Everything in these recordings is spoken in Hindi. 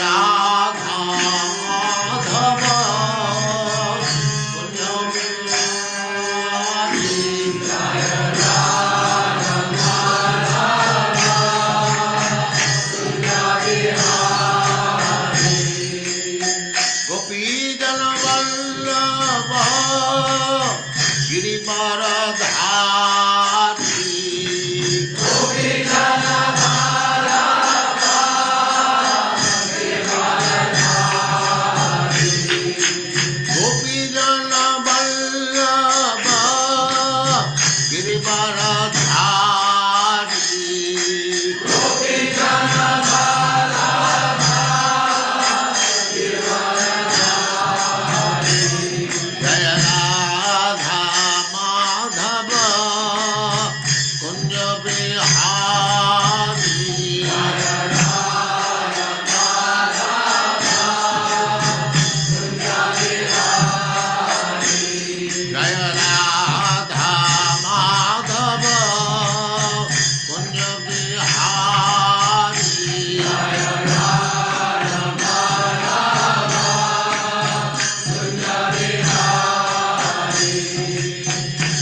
राधा माधव गोपीजन वल्लभ गिरिवरधारी गोपीजन वल्लभ जय राधा माधव कुंज बिहारी जय राधा माधव कुंज बिहारी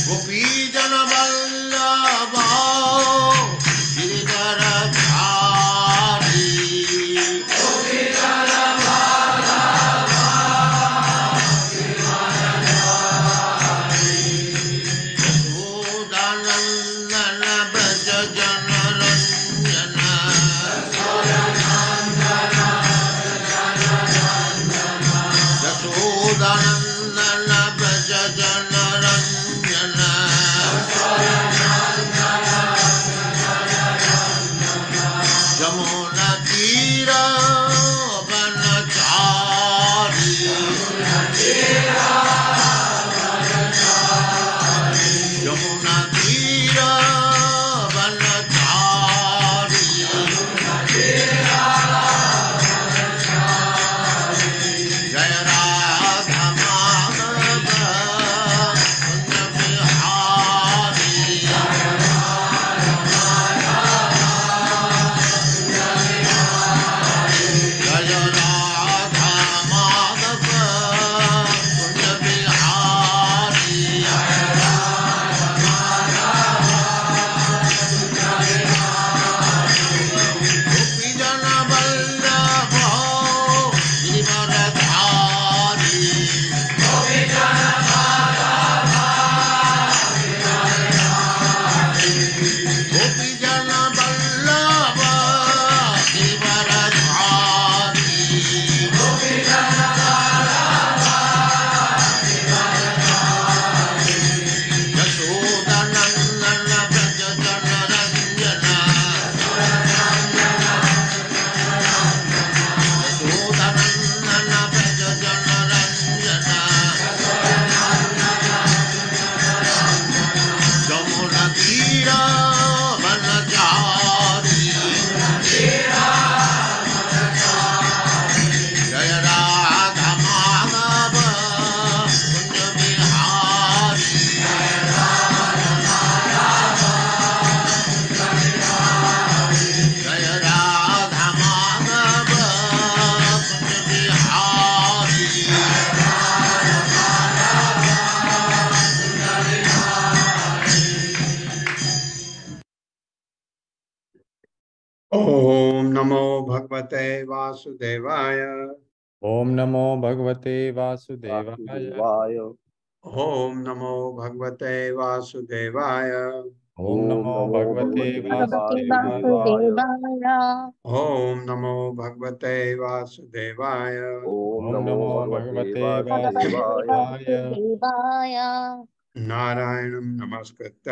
गोपीजन वल्लभ गिरिवरधारी यशोदानंदन ब्रज जन रंजन यशोदानंदन ब्रज जन रंजन जमुना तीर वनचारी यमुना तीर वनचारी जय राधा माधव कुंज बिहारी जय राधा माधव कुंज बिहारी गोपीजन वल्लभ गिरिवरधारी गोपीजन वल्लभ गिरिवरधारी यशोदानंदन ब्रज जन रंजन यशोदानंदन ब्रज जन रंजन जमुना तीर वनचारी जय राधा माधव कुंज बिहारी जय राधा माधव कुंज बिहारी ओम नमो भगवते वासुदेवाय। ओम नमो भगवते वासुदेवाय। वासुदेवाय। ओम नमो भगवते वासुदेवाय। ओम नमो भगवते भगवते वासुदेवाय। वासुदेवाय। ओम नमो भगवते वासुदेवाय। ओम ओम नमो नमो भगवते भगवते भगवते वासुदेवाय। वासुदेवाय। नारायणं नमस्कृत्य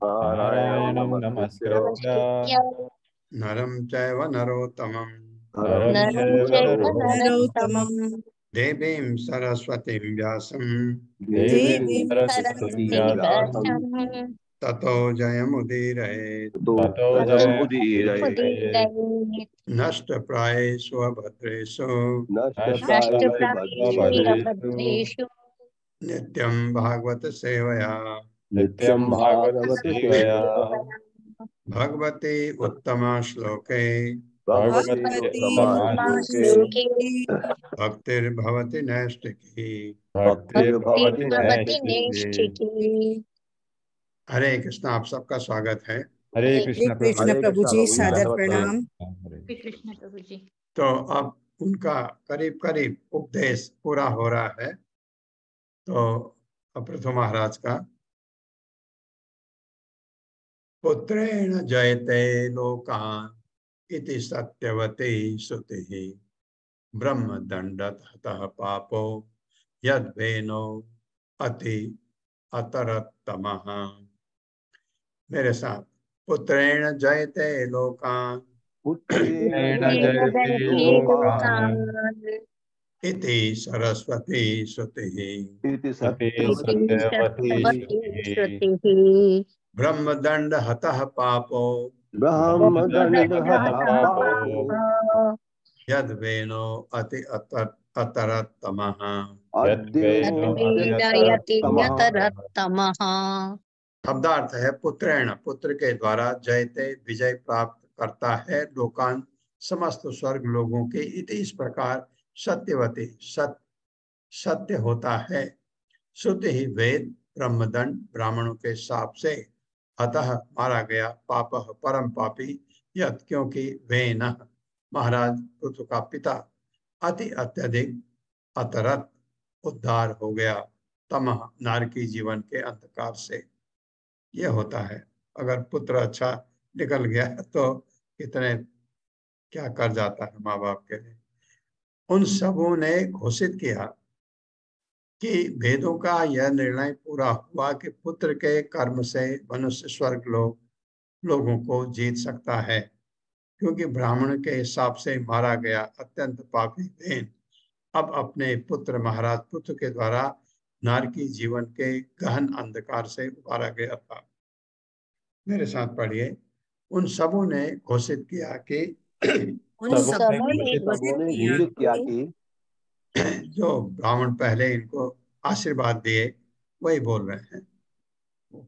नारायणं नमस्कृत्य नमस्कृत्य नरं चैव नरोत्तमं नरं नरं चैव चैव नरोत्तमं नरोत्तमं देवीं सरस्वतीं व्यासं देवीं सरस्वतीं सरस्वती व्यासं व्यासं ततो जयमुदीरयेत्। ततो जयमुदीरये। मुदीरयेत्। नष्टप्रायेषु अभद्रेषु नष्टप्रायेषु भद्रेषु नष्टप्रायेष्वभद्रेषु नित्यं भागवत सेवया नित्यं भागवत भागवत सेवया सेवया भगवती उत्तम श्लोके भगवती समाश्लोके भक्तिर्भवति नैष्ठिकी। भक्तिर्भवति भक्तिर्भवति नैष्ठिकी। नैष्ठिकी। हरे कृष्ण, आप सबका स्वागत है। हरे हरे कृष्ण कृष्ण प्रभु जी, सादर नमस्ते। प्रणाम। श्री कृष्ण प्रभु जी। तो अब उनका करीब करीब उपदेश पूरा हो रहा है। तो अब पृथु महाराज का पुत्रेण जयते लोकान् इति सत्यवती श्रुतिः ब्रह्मदंडत हतः पापो यद्वेनो अति अतरतमः। मेरे साथ, पुत्रेण जयते लोकान् पुत्रेण जयते लोकान् इति सरस्वती श्रुतिः इति सत्यवती श्रुतिः ब्रह्मदंड हतः पापो ब्रह्मदंड ब्रह्मदण्डहतः यद्वेनो अति अतरतमः। यद्वेदयति यतरतमः। शब्दार्थ है पुत्रेण, पुत्र के द्वारा जयते विजय प्राप्त करता है लोकान समस्त स्वर्ग लोगों के। इति इस प्रकार सत्यवती सत्य होता है। श्रुति ही वेद ब्रह्मदंड ब्राह्मणों के शाप से अतः मारा गया पापः परम पापी यत् क्योंकि वेन महाराज पृथु का पिता अति अत्यधिक अतरत उद्धार हो गया तमः नारकी जीवन के अंधकार से। यह होता है, अगर पुत्र अच्छा निकल गया तो कितने क्या कर जाता है माँ बाप के लिए। उन सबों ने घोषित किया कि वेदों का यह निर्णय पूरा हुआ कि पुत्र के कर्म से मनुष्य स्वर्ग लोगों को जीत सकता है, क्योंकि ब्राह्मण के हिसाब से मारा गया अत्यंत पापी वेन अब अपने पुत्र महाराज पुत्र के द्वारा नारकी जीवन के गहन अंधकार से उबारा गया था। मेरे साथ पढ़िए। उन सबों ने घोषित किया कि उन सबों ने घोषित किया कि जो ब्राह्मण पहले इनको आशीर्वाद दिए वही बोल रहे हैं,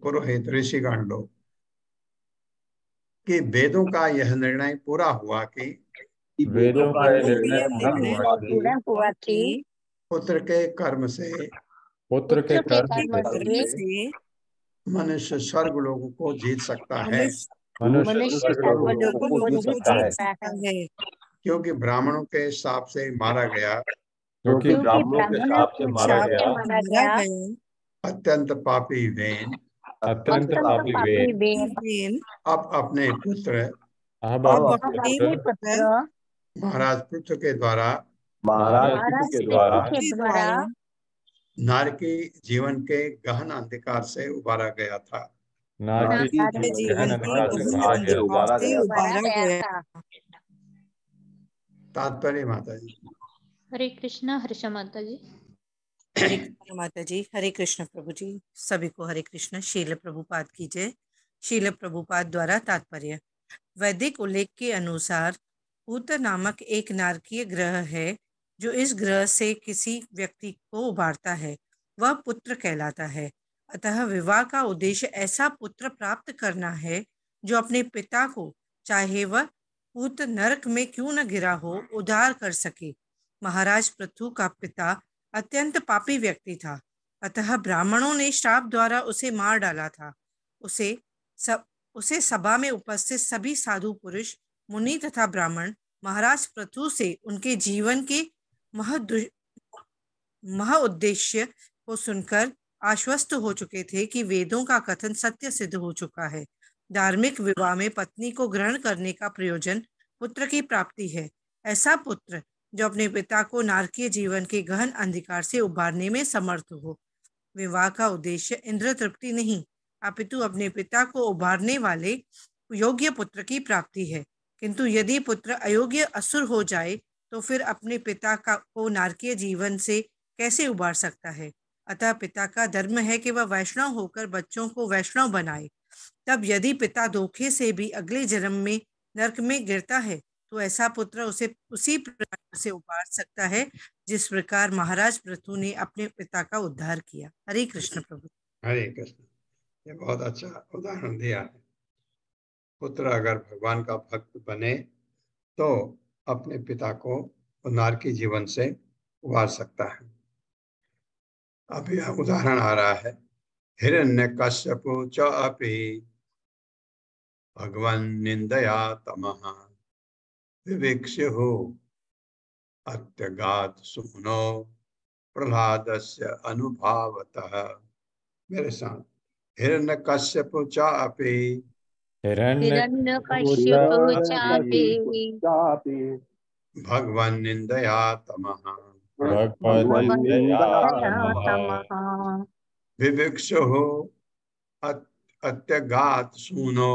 पुरोहित ऋषिगण लोग, कि वेदों का यह निर्णय पूरा हुआ कि वेदों का निर्णय पूरा हुआ कि पुत्र के कर्म से पुत्र के कर्म से मनुष्य स्वर्ग लोगों को जीत सकता है, मनुष्य स्वर्ग लोगों को जीत सकता है, क्योंकि ब्राह्मणों के शाप से मारा गया क्योंकि ब्राह्मणों के शाप से मारा गया अत्यंत पापी वेन अत्यंत पापी वेन अब अपने पुत्र अब अपने पुत्र महाराज पुत्र के द्वारा महाराज के द्वारा नारकी जीवन के गहन अंधकार से उबारा गया था। नारकी जीवन अंधकार से उबारा गया। तात्पर्य माता जी। हरे कृष्ण हर्षा माता जी। हरे कृष्ण माता जी। हरे कृष्ण प्रभु जी। सभी को हरे कृष्ण। शील प्रभुपाद की जय। शील प्रभुपाद द्वारा तात्पर्य। वैदिक उल्लेख के अनुसार पूत नामक एक नारकीय ग्रह है जो इस ग्रह से किसी व्यक्ति को उबारता है, वह पुत्र कहलाता है। अतः विवाह का उद्देश्य ऐसा पुत्र प्राप्त करना है जो अपने पिता को, चाहे वह पूत नरक में क्यों न गिरा हो, उद्धार कर सके। महाराज पृथु का पिता अत्यंत पापी व्यक्ति था, अतः ब्राह्मणों ने श्राप द्वारा उसे मार डाला था। उसे सभा में उपस्थित सभी साधु पुरुष, मुनि तथा ब्राह्मण महाराज पृथु से उनके जीवन के मह उद्देश्य को सुनकर आश्वस्त हो चुके थे कि वेदों का कथन सत्य सिद्ध हो चुका है। धार्मिक विवाह में पत्नी को ग्रहण करने का प्रयोजन पुत्र की प्राप्ति है। ऐसा पुत्र जो अपने पिता को नारकीय जीवन के गहन अंधकार से उबारने में समर्थ हो। विवाह का उद्देश्य इंद्र तृप्ति नहीं, अपितु अपने पिता को उबारने वाले योग्य पुत्र की प्राप्ति है। किंतु यदि पुत्र अयोग्य असुर हो जाए तो फिर अपने पिता को नारकीय जीवन से कैसे उबार सकता है। अतः पिता का धर्म है कि वह वैष्णव होकर बच्चों को वैष्णव बनाए। तब यदि पिता धोखे से भी अगले जन्म में नरक में गिरता है तो ऐसा पुत्र उसे उसी प्रकार से उबार सकता है जिस प्रकार महाराज पृथु ने अपने पिता का उद्धार किया। हरे कृष्ण प्रभु। हरे कृष्ण। ये बहुत अच्छा उदाहरण दिया है। पुत्र अगर भगवान का भक्त बने तो अपने पिता को नारकी जीवन से उबार सकता है। अब यह उदाहरण आ रहा है, हिरण्यकश्यपो च अपि भगवन् निंदया तमः विवेक्ष्यो अत्यगात सुनो प्रह्लादस्य अनुभावतः। मेरे साथ, हिरण्यकश्यपो च अपि हिरण्यकश्यपो चापि भगवन् निंदया तमः भगवन्निन्दया तमः विवेक्ष्यो अत्यगात सुनो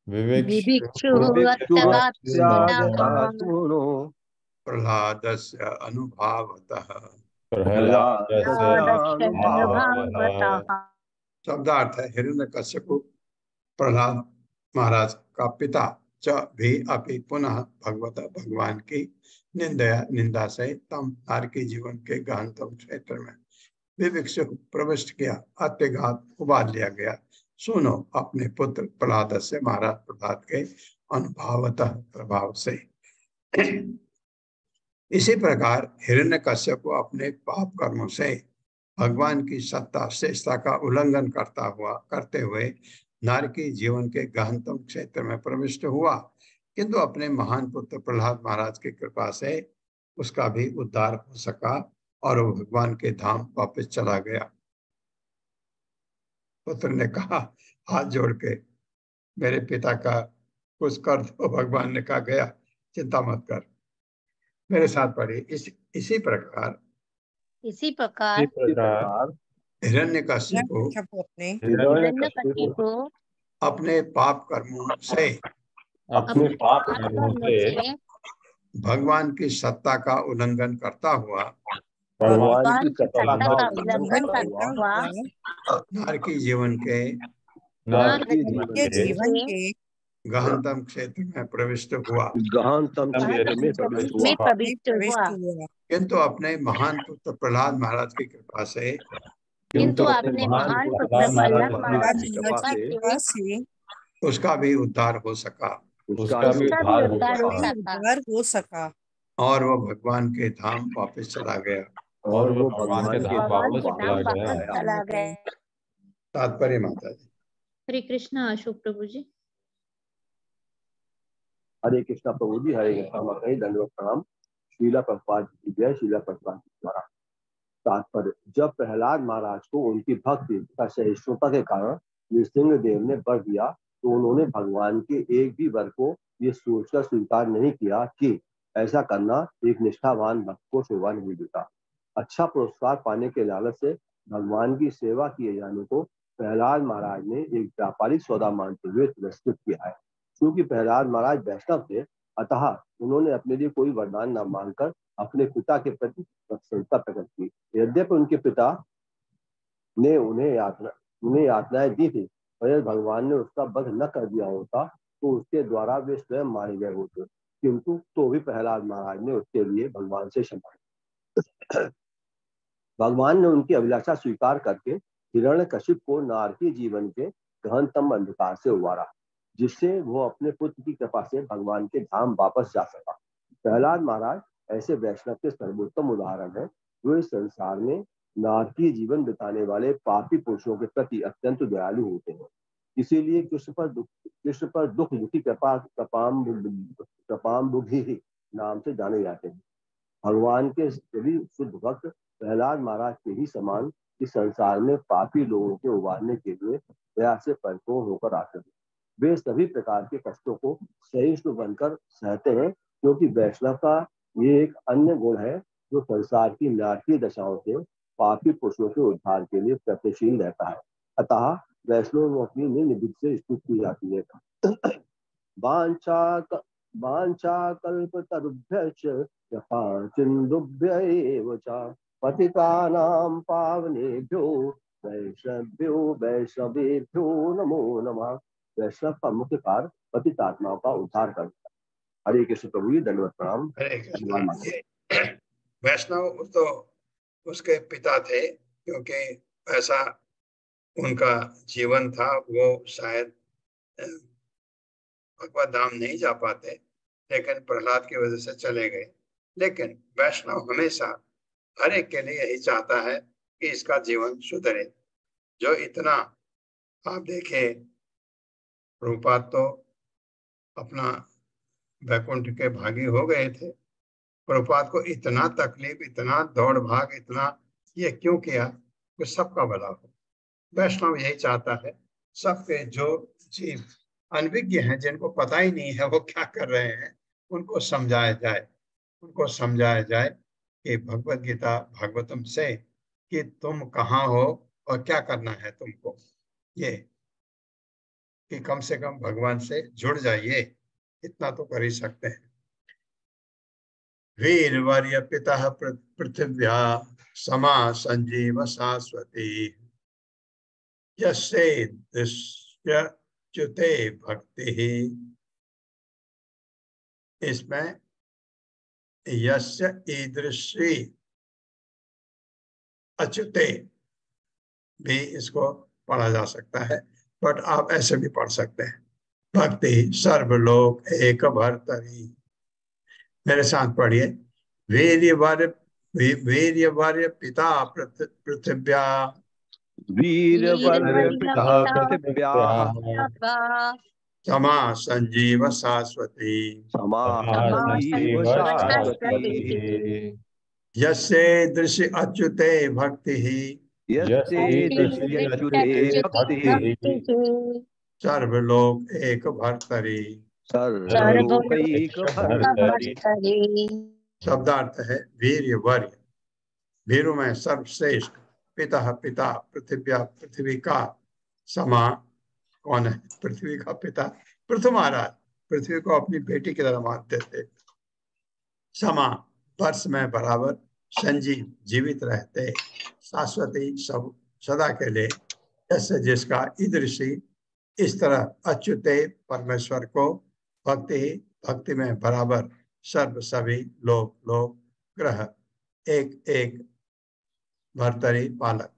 विभिक्षुः अत्यगात् सुनः प्रह्लादस्य अनुभावतः। प्रह्लादस्य अनुभावतः। शब्दार्थ है, हिरण्यकश्यप प्रह्लाद महाराज का पिता च भी अपि पुनः भगवान की निंदा से तम नारकी जीवन के गहनतम क्षेत्र में विविक्ष प्रविष्ट किया, अत्यघात उबार लिया गया। सुनो अपने पुत्र प्रह्लाद से, महाराज प्रह्लाद के अनुभावतः प्रभाव से। इसी प्रकार हिरण्यकश्यप को अपने पाप कर्मों से भगवान की सत्ता श्रेष्ठता का उल्लंघन करते हुए नारकी जीवन के गहनतम क्षेत्र में प्रविष्ट हुआ, किंतु अपने महान पुत्र प्रह्लाद महाराज की कृपा से उसका भी उद्धार हो सका और वो भगवान के धाम वापस चला गया। पुत्र ने कहा हाथ जोड़ के, मेरे पिता का कुछ कर दो। भगवान ने कहा गया, चिंता मत कर। मेरे साथ पढ़िए। इसी प्रकार हिरण्यकश्यप को अपने पाप कर्मों से भगवान की सत्ता का उल्लंघन करता हुआ भगवान की सत्ता का उल्लंघन करता हुआ नारकी जीवन के गहनतम क्षेत्र में प्रविष्ट हुआ, किंतु अपने महान पुत्र प्रह्लाद महाराज की कृपा से उसका भी उद्धार हो सका और वो भगवान के धाम वापस चला गया। तात्पर्य माता जी। हरे कृष्णा अशोक प्रभु जी। हरे कृष्णा प्रभु जी, हरे कृष्णा माता जी, दंडवत प्रणाम। शीला प्रभुपाद की जय। शीला प्रभुपाद द्वारा तात्पर्य, जब प्रहलाद महाराज को उनकी भक्ति तथा सहिष्णुता के कारण नृसिंह देव ने वर दिया, तो उन्होंने भगवान के एक भी वर को ये सोचकर स्वीकार नहीं किया कि ऐसा करना एक निष्ठावान भक्त को शोभा नहीं देता। अच्छा पुरस्कार पाने के लालच से भगवान की सेवा किए जाने को प्रहलाद महाराज ने एक व्यापारिक सौदा मानते हुए तिरस्कृत किया है। क्योंकि प्रहलाद महाराज वैष्णव थे, अतः उन्होंने अपने लिए कोई वरदान न मांगकर अपने पिता के प्रति प्रसन्नता प्रकट की। यद्यपि उनके पिता ने उन्हें यातनाएं दी थी, पर यदि भगवान ने उसका वध न कर दिया होता तो उसके द्वारा वे स्वयं मारे गए होते, किंतु तो भी प्रहलाद महाराज ने उसके लिए भगवान से क्षमा। भगवान ने उनकी अभिलाषा स्वीकार करके हिरण्यकशिप को नारकी जीवन के गहनतम अंधकार से उबारा, जिससे वो अपने पुत्र की कृपा से भगवान के धाम वापस जा सका। प्रहलाद महाराज ऐसे वैष्णव के सर्वोत्तम उदाहरण है, जो इस संसार में नारकीय जीवन बिताने वाले पापी पुरुषों के प्रति अत्यंत दयालु होते हैं। इसीलिए कृष्ण पर दुख दुखी कृपाम्बुधि नाम से जाने जाते हैं। भगवान के सभी शुद्ध भक्त प्रहलाद महाराज के ही समान इस संसार में पापी लोगों के उबारने के लिए दया से परिपूर्ण होकर आते हैं। वे सभी प्रकार के कष्टों को सहिष्णु बनकर सहते हैं, क्योंकि वैष्णव का ये एक अन्य गुण है जो संसार की नारकीय दशाओं से पापी पुरुषों के उद्धार के लिए प्रयत्नशील रहता है। अतः वैष्णव में अपनी निधि से स्तुति की जाती है। वांछा कल्पतरुभ्यश्च कृपा सिन्धुभ्य एव च पतितानां पावनेभ्यो वैष्णवेभ्यो नमो नमः। वैष्णव का मुख्य कार्य पतित आत्माओं का उद्धार करना। हरे कृष्ण प्रभु जी, दंडवत प्रणाम। वैष्णव तो उसके पिता थे, क्योंकि ऐसा उनका जीवन था। वो शायद भगवत धाम नहीं जा पाते, लेकिन प्रहलाद की वजह से चले गए। लेकिन वैष्णव हमेशा हर एक के लिए यही चाहता है कि इसका जीवन सुधरे। जो इतना, आप देखें, प्रभुपाद तो अपना वैकुंठ के भागी हो गए थे। प्रभुपाद को इतना तकलीफ, इतना दौड़ भाग, इतना ये क्यों किया? कि सबका भला हो। वैष्णव यही चाहता है सबके, जो जीव अनभिज्ञ हैं, जिनको पता ही नहीं है वो क्या कर रहे हैं, उनको समझाया जाए। उनको समझाया जाए कि भगवत गीता भागवतम से कि तुम कहाँ हो और क्या करना है तुमको, ये कि कम से कम भगवान से जुड़ जाइए। इतना तो कर ही सकते हैं। वीरवर्य पिता पृथिव्या समा संजीव शाश्वती यस्यैदृश्यच्युते भक्ति। इसमें यस्य ईदृशी अच्युते भी इसको पढ़ा जा सकता है, बट आप ऐसे भी पढ़ सकते हैं। भक्ति सर्वलोक एक भर्तरी। मेरे साथ पढ़िए। वीर्यवर्य वीर्यवर्य पिता पृथिव्या वीरवर्य पिता पृथिव्या समा संजीव शाश्वती समा संजीव शाश्वती यस्ये दृश्य अच्युते भक्ति यस्यैदृश्यच्युते भक्ति सर्वलोक एक भर्तरी। सर्वलोकैक भर्तरी। शब्दार्थ है वीर्यवर्य, वीरों में सर्वश्रेष्ठ, पिता पिता पृथिव्या पृथ्वी का, समा कौन है? पृथ्वी का पिता पृथु महाराज पृथ्वी को अपनी बेटी की तरह मानते थे। समा वर्ष में बराबर, संजीव जीवित रहते, शाश्वती सब सदा के लिए, जैसे जिसका ईदृशी इस तरह अच्युते परमेश्वर को, भक्ति भक्ति में बराबर, सर्व सभी लोक लोक ग्रह एक एक भर्तरी पालक।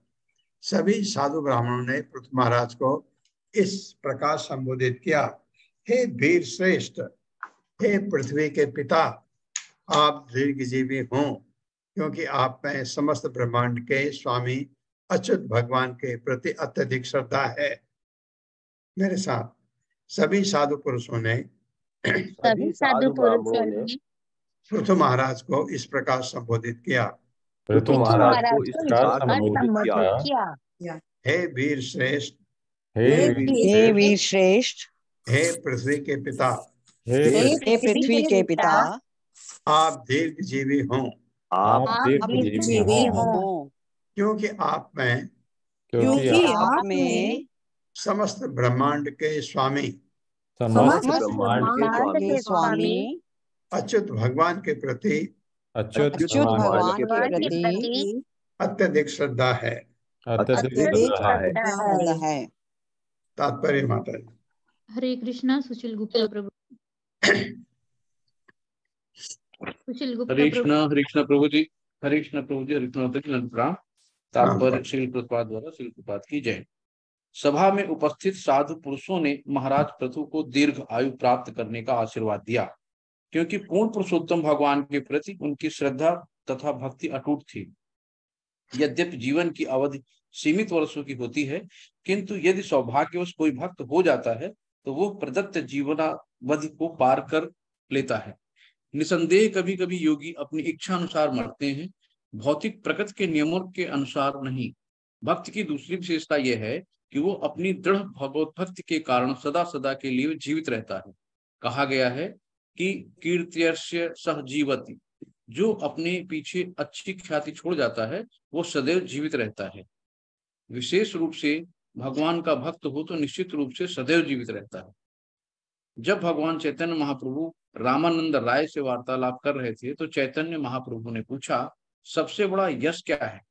सभी साधु ब्राह्मणों ने पृथु महाराज को इस प्रकार संबोधित किया। हे वीर श्रेष्ठ, हे पृथ्वी के पिता, आप दीर्घजीवी हों, क्योंकि आप में समस्त ब्रह्मांड के स्वामी अच्युत भगवान के प्रति अत्यधिक श्रद्धा है। मेरे साथ सभी साधु पुरुषों ने पृथु महाराज को इस प्रकार संबोधित किया। पृथु महाराज को इस प्रकार संबोधित किया। हे वीर श्रेष्ठ, हे वीर श्रेष्ठ, हे पृथ्वी के पिता, हे पृथ्वी के पिता, आप दीर्घजीवी हों, आप दीर्घजीवी हों, क्योंकि आप में समस्त ब्रह्मांड के स्वामी समस्त ब्रह्मांड के स्वामी अच्युत भगवान के प्रति अच्युत भगवान के प्रति अत्यधिक श्रद्धा है। तात्पर्य माता जी। हरे कृष्णा। सुशील गुप्ता प्रभु। सुशील गुप्ता हरे कृष्णा प्रभु जी। हरे कृष्णा प्रभु जी। हरे कृष्णा प्रणाम। तात्पर्य श्री प्रभुपाद द्वारा श्री प्रभुपाद की जय। सभा में उपस्थित साधु पुरुषों ने महाराज पृथु को दीर्घ आयु प्राप्त करने का आशीर्वाद दिया, क्योंकि पूर्ण पुरुषोत्तम भगवान के प्रति उनकी श्रद्धा तथा भक्ति अटूट थी। यद्यपि जीवन की अवधि सीमित वर्षों की होती है, किंतु यदि सौभाग्यवश कोई भक्त हो जाता है तो वो प्रदत्त जीवनावधि को पार कर लेता है। निसंदेह कभी कभी योगी अपनी इच्छा अनुसार मरते हैं, भौतिक प्रकृति के नियमों के अनुसार नहीं। भक्त की दूसरी विशेषता यह है कि वो अपनी दृढ़ भगवत भक्ति के कारण सदा सदा के लिए जीवित रहता है। कहा गया है कि कीर्त्यस्य सह जीवति, जो अपने पीछे अच्छी ख्याति छोड़ जाता है वो सदैव जीवित रहता है। विशेष रूप से भगवान का भक्त हो तो निश्चित रूप से सदैव जीवित रहता है। जब भगवान चैतन्य महाप्रभु रामानंद राय से वार्तालाप कर रहे थे तो चैतन्य महाप्रभु ने पूछा, सबसे बड़ा यश क्या है?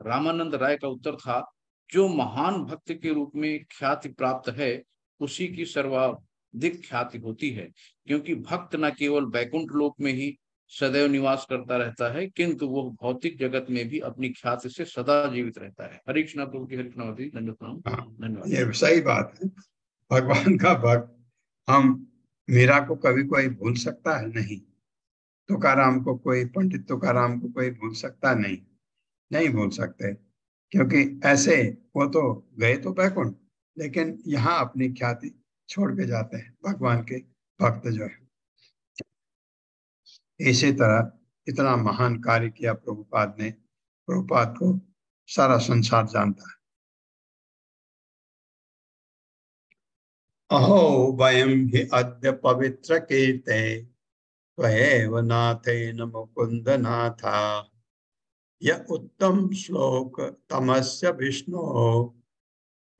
रामानंद राय का उत्तर था, जो महान भक्त के रूप में ख्याति प्राप्त है उसी की सर्वाधिक ख्याति होती है, क्योंकि भक्त न केवल वैकुंठ लोक में ही सदैव निवास करता रहता है, किंतु वो भौतिक जगत में भी अपनी ख्याति से सदा जीवित रहता है। हरे कृष्णा प्रभु की। हरे कृष्णा। धन्यवाद। ये सही बात है। भगवान का भक्त हम मीरा को कभी कोई भूल सकता है? नहीं। तुकाराम को कोई, पंडित तुकाराम को कोई भूल सकता? नहीं, नहीं भूल सकते, क्योंकि ऐसे वो तो गए तो बैकुंठ, लेकिन यहाँ अपनी ख्याति छोड़ के जाते हैं भगवान के भक्त जो है। इसी तरह इतना महान कार्य किया प्रभुपाद ने। प्रभुपाद को सारा संसार जानता है। अहो वयम हि अद्य पवित्र कीर्ते त्वयैव नाथेन मुकुंद नाथा यह उत्तम श्लोक तमस्य विष्णु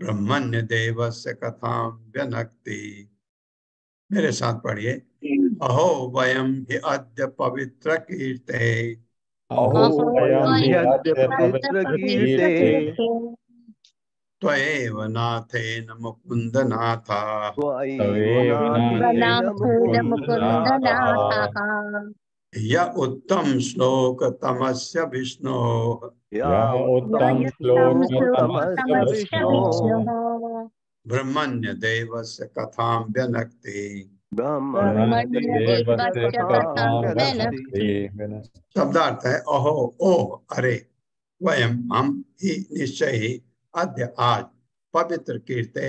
ब्रह्मण्य देवस्य कथां व्यनक्ति। मेरे साथ पढ़िए। अहो वयम हि अद्य पवित्र कीर्ते अहो वयम हि अद्य पवित्र कीर्ते त्वयैव नाथेन मुकुंद नाथा त्वयैव नाथेन मुकुंद नाथा यः उत्तम श्लोक तमस्य विष्णो यः उत्तम श्लोक तमस्य विष्णो ब्रह्मण्य देवस्य कथां व्यनक्ति। शब्दार्थ है अहो, ओ, अरे, वयम, हम ही, निश्चय ही, अद्य, आज, पवित्र कीर्ते,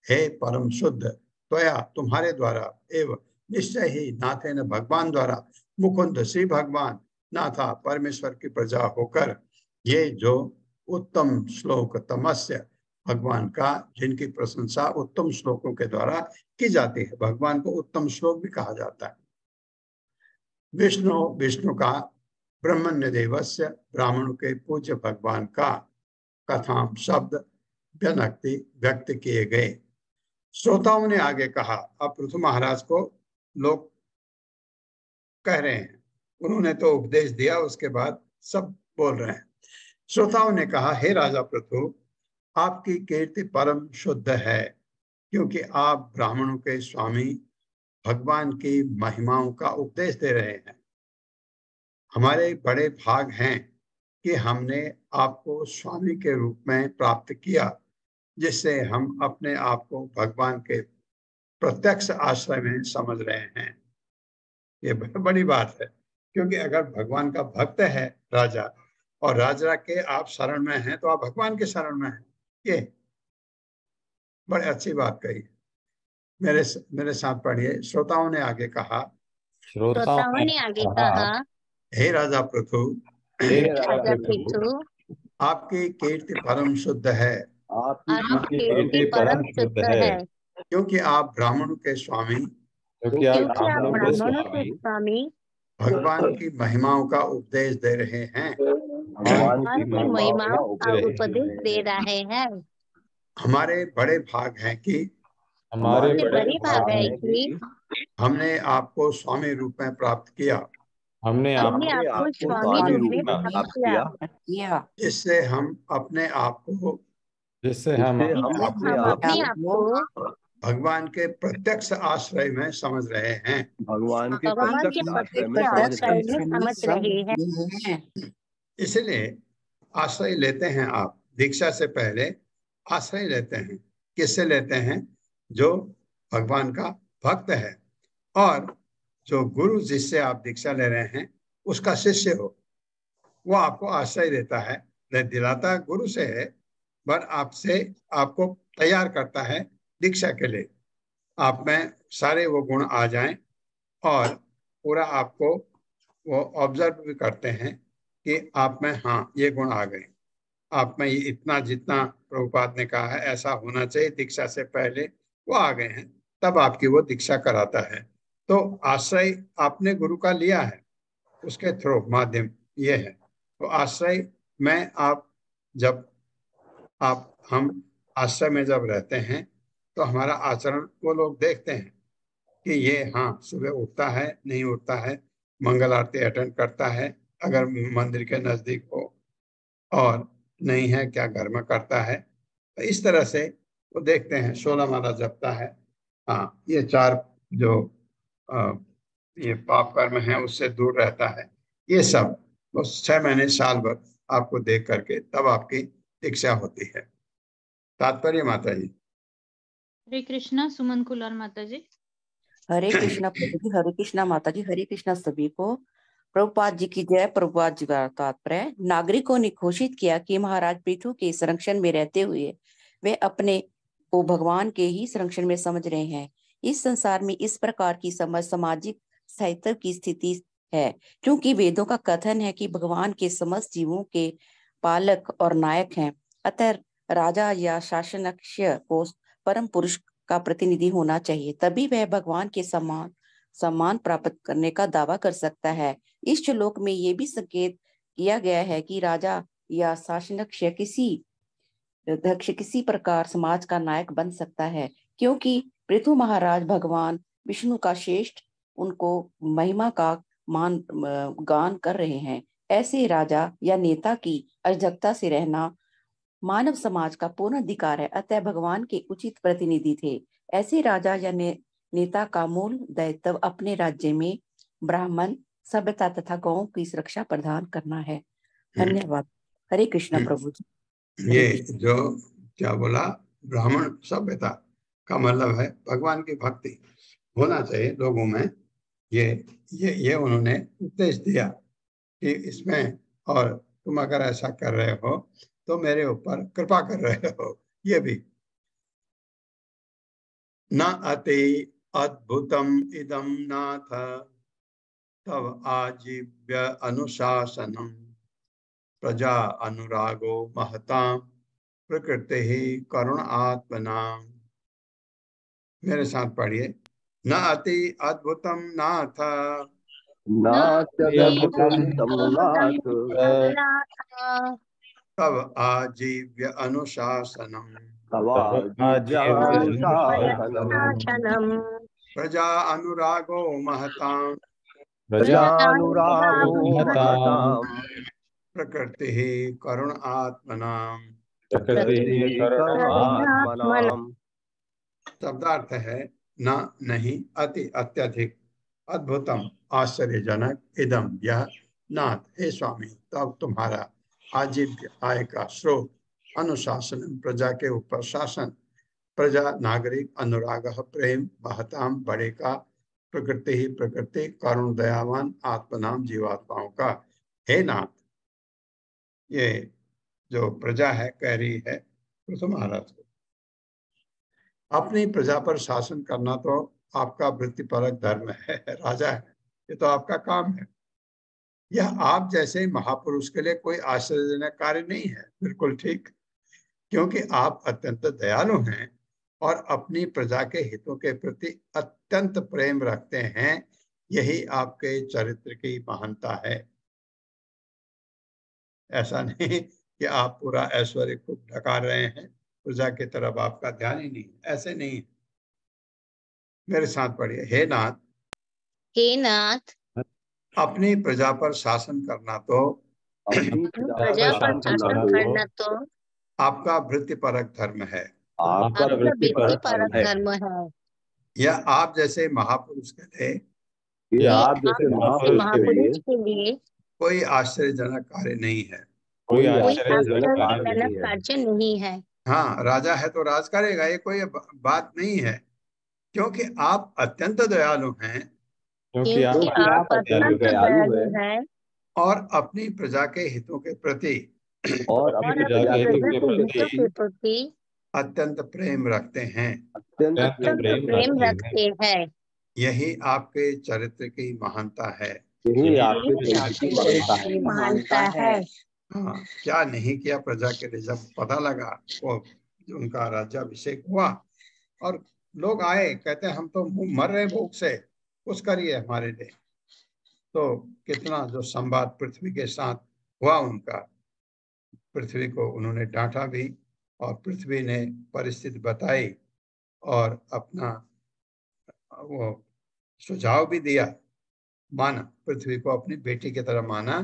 हे परम शुद्ध, त्वया, तुम्हारे द्वारा, एवं निश्चय ही, नाथेन, भगवान द्वारा, मुकुंद, श्री भगवान, नाथा, परमेश्वर की प्रजा होकर, ये जो उत्तम श्लोक तमस्य, भगवान का, जिनकी प्रशंसा उत्तम श्लोकों के द्वारा की जाती है, भगवान को उत्तम श्लोक भी कहा जाता है। विष्णु, विष्णु का, ब्रह्मण्य देवस्य, ब्राह्मणों के पूज्य भगवान का, कथाम, शब्द, व्यनक्ति, व्यक्त किए गए। श्रोताओं ने आगे कहा। अब पृथु महाराज को लोग कह रहे हैं, उन्होंने तो उपदेश दिया, उसके बाद सब बोल रहे हैं। श्रोताओं ने कहा, हे राजा पृथु, आपकी कीर्ति परम शुद्ध है, क्योंकि आप ब्राह्मणों के स्वामी भगवान की महिमाओं का उपदेश दे रहे हैं। हमारे बड़े भाग हैं कि हमने आपको स्वामी के रूप में प्राप्त किया, जिससे हम अपने आप को भगवान के प्रत्यक्ष आश्रय में समझ रहे हैं। ये बड़ी बात है, क्योंकि अगर भगवान का भक्त है राजा, और राजा के आप शरण में हैं, तो आप भगवान के शरण में हैं। ये बड़ी अच्छी बात कही। मेरे साथ पढ़िए। श्रोताओं ने आगे कहा, श्रोताओं ने आगे कहा, हे राजा पृथु, हे राजा पृथु, आपकी कीर्ति परम शुद्ध है, आपकी कीर्ति परम शुद्ध है, क्योंकि आप ब्राह्मणों के स्वामी, क्योंकि आप ब्राह्मणों के स्वामी भगवान की महिमाओं का उपदेश दे रहे हैं। भगवान की महिमाओं का उपदेश दे रहे हैं। हमारे बड़े भाग हैं कि हमने आपको स्वामी रूप में प्राप्त किया, हमने आपको स्वामी रूप में प्राप्त किया, जिससे हम अपने आप को भगवान के प्रत्यक्ष आश्रय में समझ रहे हैं। भगवान के प्रत्यक्ष आश्रय में समझ रहे हैं। इसलिए आश्रय लेते हैं आप, दीक्षा से पहले आश्रय लेते हैं। किससे लेते हैं? जो भगवान का भक्त है, और जो गुरु जिससे आप दीक्षा ले रहे हैं उसका शिष्य हो, वो आपको आश्रय देता है, दिलाता गुरु से है, पर आपसे आपको तैयार करता है दीक्षा के लिए। आप में सारे वो गुण आ जाएं, और पूरा आपको वो ऑब्जर्व भी करते हैं कि आप में हाँ ये गुण आ गए, आप में ये इतना जितना प्रभुपाद ने कहा है ऐसा होना चाहिए दीक्षा से पहले, वो आ गए हैं, तब आपकी वो दीक्षा कराता है। तो आश्रय आपने गुरु का लिया है, उसके थ्रू माध्यम ये है। तो आश्रय में हम आश्रय में जब रहते हैं तो हमारा आचरण वो लोग देखते हैं कि ये हाँ सुबह उठता है, नहीं उठता है, मंगल आरती अटेंड करता है अगर मंदिर के नजदीक हो, और नहीं है क्या घर में करता है। तो इस तरह से वो देखते हैं। 16 माला जपता है, हाँ ये 4 जो ये पाप कर्म है उससे दूर रहता है। ये सब वो 6 महीने साल भर आपको देख करके तब आपकी दीक्षा होती है। तात्पर्य माता जी। हरे कृष्णा। सुमन कुलाल माता जी। हरे कृष्णा प्रभु जी, हरे कृष्णा माता जी, हरे कृष्णा सभी को। प्रभुपाद जी की जय। प्रभुपाद जी का तात्पर्य, नागरिकों ने घोषित किया कि महाराज पृथु के संरक्षण में रहते हुए वे अपने को भगवान के ही संरक्षण में समझ रहे हैं। इस संसार में इस प्रकार की समझ सामाजिक स्थायित्व की स्थिति है, क्योंकि वेदों का कथन है कि भगवान के समस्त जीवों के पालक और नायक हैं। अतः राजा या शासनक्ष को परम पुरुष का प्रतिनिधि होना चाहिए, तभी वह भगवान के सम्मान प्राप्त करने का दावा कर सकता है। इस श्लोक में ये भी संकेत किया गया है कि राजा या शासनक्ष किसी प्रकार समाज का नायक बन सकता है, क्योंकि पृथु महाराज भगवान विष्णु का श्रेष्ठ उनको महिमा का गान कर रहे हैं। ऐसे राजा या नेता की अराजकता से रहना मानव समाज का पूर्ण अधिकार है, अतः भगवान के उचित प्रतिनिधि थे। ऐसे राजा या नेता का मूल दायित्व अपने राज्य में ब्राह्मण, सभ्यता तथा गौओं की सुरक्षा प्रदान करना है। धन्यवाद। हरे कृष्णा प्रभु जी। ये जो क्या बोला, ब्राह्मण सभ्यता का मतलब है भगवान की भक्ति होना चाहिए लोगों में। ये उन्होंने उपदेश दिया कि इसमें, और तुम अगर ऐसा कर रहे हो तो मेरे ऊपर कृपा कर रहे हो। ये भी न अति अद्भुतम इदम नाथ तव आजीव्य अनुशासनम प्रजा अनुरागो महताम प्रकृति ही करुण आत्मनाम। मेरे साथ पढ़िए, न अति अद्भुतम नाथ तव आजीव्य अनुशासनम प्रजा अनुरागो महताम प्रकृति ही करुण आत्मनाम। शब्दार्थ है न, नहीं, अति अत्यधिक, अद्भुतम आश्चर्यजनक, इदम यह, नाथ हे स्वामी, तब तुम्हारा, आजीव्य आय का स्रोत, अनुशासन प्रजा के ऊपर शासन, प्रजा नागरिक, अनुराग प्रेम, महताम बड़े का, प्रकृति ही प्रकृति, करुण दयावान, आत्मनाम जीवात्माओं का। हे नाथ, ये जो प्रजा है कह रही है पृथु महाराज को, अपनी प्रजा पर शासन करना तो आपका वृत्तिपरक धर्म है, राजा है, ये तो आपका काम है। यह आप जैसे महापुरुष के लिए कोई आश्चर्यजनक कार्य नहीं है। बिल्कुल ठीक, क्योंकि आप अत्यंत दयालु हैं और अपनी प्रजा के हितों के प्रति अत्यंत प्रेम रखते हैं। यही आपके चरित्र की महानता है। ऐसा नहीं कि आप पूरा ऐश्वर्य को ढका रहे हैं, प्रजा की तरफ आपका ध्यान ही नहीं, ऐसे नहीं। मेरे साथ पढ़िए, हे नाथ, हे नाथ, अपनी प्रजा पर शासन करना तो प्रजा पर शासन करना तो आपका वृत्तिपरक धर्म है। आपका वृत्तिपरक धर्म है। यह आप जैसे महापुरुष के लिए, ये आप जैसे महापुरुष के लिए कोई आश्चर्यजनक कार्य नहीं है। कोई आश्चर्यजनक कार्य नहीं है। हाँ, राजा है तो राज करेगा, ये कोई बात नहीं है, क्योंकि आप अत्यंत दयालु हैं, क्योंकि आप अत्यंत दयालु हैं और अपनी प्रजा के हितों के प्रति अत्यंत प्रेम रखते हैं। प्रेम रखते हैं। यही आपके चरित्र की महानता है। महानता है। हाँ, क्या नहीं किया प्रजा के लिए। जब पता लगा वो उनका राज्याभिषेक हुआ और लोग आए, कहते हम तो मर रहे भूख से, कुछ करिए हमारे लिए। तो कितना जो संवाद पृथ्वी के साथ हुआ उनका, पृथ्वी को उन्होंने डांटा भी और पृथ्वी ने परिस्थिति बताई और अपना वो सुझाव भी दिया, माना, पृथ्वी को अपनी बेटी की तरह माना।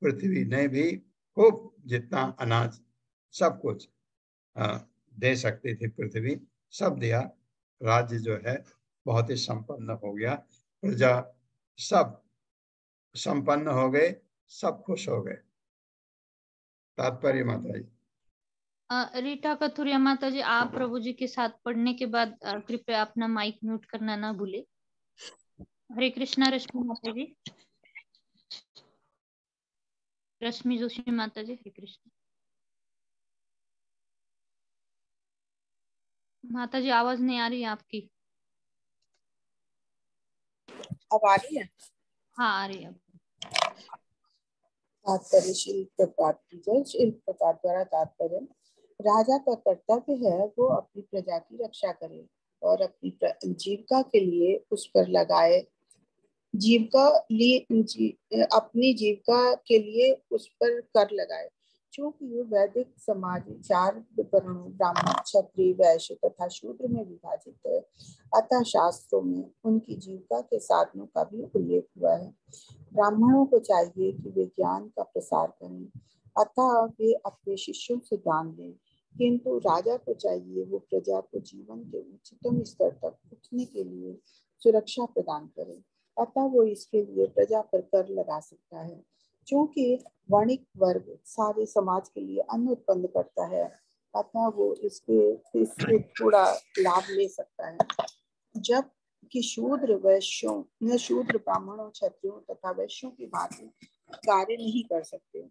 पृथ्वी ने भी खूब जितना अनाज सब कुछ दे सकती थी, पृथ्वी सब दिया। राज्य जो है बहुत ही संपन्न हो गया, प्रजा सब संपन्न हो गए, सब खुश हो गए। तात्पर्य माता जी। रीटा कथुरिया माता जी, आप प्रभु जी के साथ पढ़ने के बाद कृपया अपना माइक म्यूट करना ना भूले। हरे कृष्णा रश्मि माता जी। रश्मि जोशी माता जी, हरे कृष्ण। माता जी आवाज नहीं आ रही है आपकी। अब आ रही है? हाँ आ रही है। तात्पर्य श्री प्रपात की जय। श्री प्रपात द्वारा तात्पर्य, राजा का कर्तव्य है वो अपनी प्रजा की रक्षा करे और अपनी जीविका के लिए उस पर लगाए अपनी जीविका के लिए उस पर कर लगाए। चूंकि वैदिक समाज 4 वर्णों ब्राह्मण, क्षत्रिय, वैश्य तथा शूद्र में विभाजित है, अतः शास्त्रों में उनकी जीविका के साधनों का भी उल्लेख हुआ है। ब्राह्मणों को चाहिए कि वे ज्ञान का प्रसार करें, अतः वे अपने शिष्यों से दान दें, किंतु राजा को चाहिए वो प्रजा को जीवन के उच्चतम स्तर तक उठने के लिए सुरक्षा प्रदान करे, अतः वो इसके लिए प्रजा पर कर लगा सकता है। क्योंकि वणिक वर्ग सारे समाज के लिए अन्न उत्पन्न करता है, अतः वो इससे थोड़ा लाभ ले सकता है। जब कि शूद्र ब्राह्मणों, क्षत्रियों तथा वैश्यों की भांति कार्य नहीं कर सकते,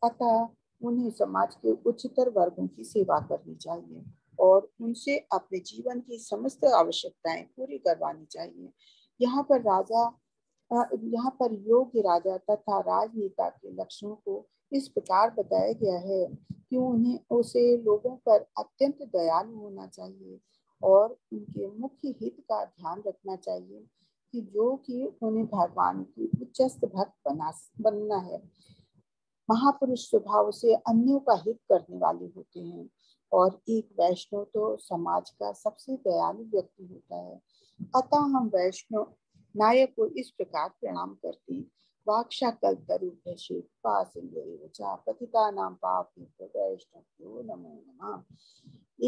अतः उन्हें समाज के उच्चतर वर्गों की सेवा करनी चाहिए और उनसे अपने जीवन की समस्त आवश्यकताएं पूरी करवानी चाहिए। यहाँ पर योग्य राजा तथा राजनेता के लक्षणों को इस प्रकार बताया गया है कि उसे लोगों पर अत्यंत दयालु होना चाहिए और उनके मुख्य हित का ध्यान रखना चाहिए कि जो कि उन्हें भगवान की उच्चस्थ भक्त बनना है। महापुरुष स्वभाव से अन्यों का हित करने वाले होते हैं और एक वैष्णव तो समाज का सबसे दयालु व्यक्ति होता है। अतः हम वैष्णव नायक को इस प्रकार प्रणाम करते, वैष्णव नमो नमः।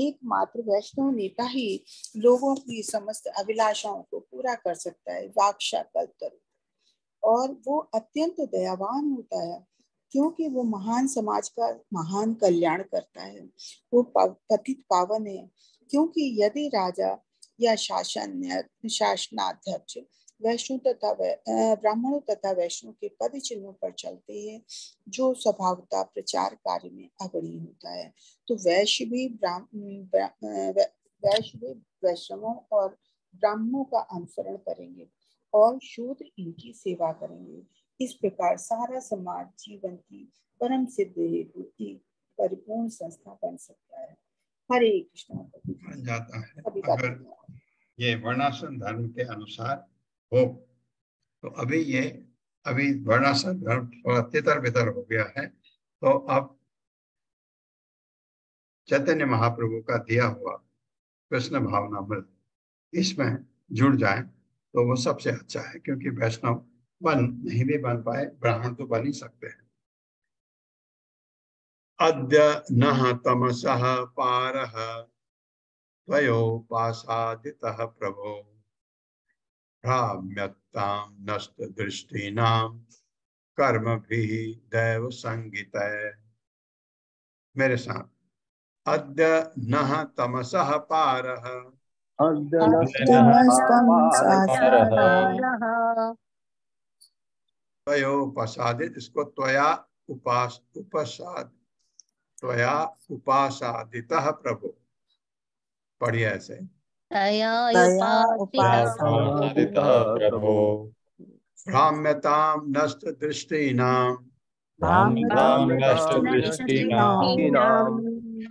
एकमात्र वैष्णव नेता ही लोगों की समस्त अभिलाषाओं को पूरा कर सकता है, वाक्षा कल्पतरु, और वो अत्यंत दयावान होता है क्योंकि वो महान समाज का महान कल्याण करता है। वो पतित पावन है क्योंकि यदि राजा या शासनाध्यक्ष वैष्णव तथा ब्राह्मणों तथा वैष्णव के पद चिन्हों पर चलते हैं जो स्वभावतः प्रचार कार्य में अग्रणी होता है, तो वैश्य भी वैष्णवों और ब्राह्मणों का अनुसरण करेंगे और शूद्र इनकी सेवा करेंगे। इस प्रकार सारा समाज जीवन की परम सिद्ध हेतु की परिपूर्ण संस्था बन सकता है। हरे कृष्ण। बन जाता है अगर ये वर्णाश्रम धर्म के अनुसार हो। तो अभी वर्णाश्रम धर्म थोड़ा तितर बितर हो गया है, तो अब चैतन्य महाप्रभु का दिया हुआ कृष्ण भावनामृत इसमें जुड़ जाए तो वो सबसे अच्छा है, क्योंकि वैष्णव नहीं भी बन पाए, ब्राह्मण तो बन ही सकते हैं। अद्य नः तमसः पारः त्वयोपासादितः प्रभो भ्राम्यतां नष्टदृष्टीनां कर्मभिः दैव संगितैः। मेरे साथ, अद्य नः तमसः पारः त्वयोपासादित, इसको त्वया उपासादितः प्रभु पढ़िए ऐसे। प्रभो भ्राम्यतां नष्टदृष्टीनां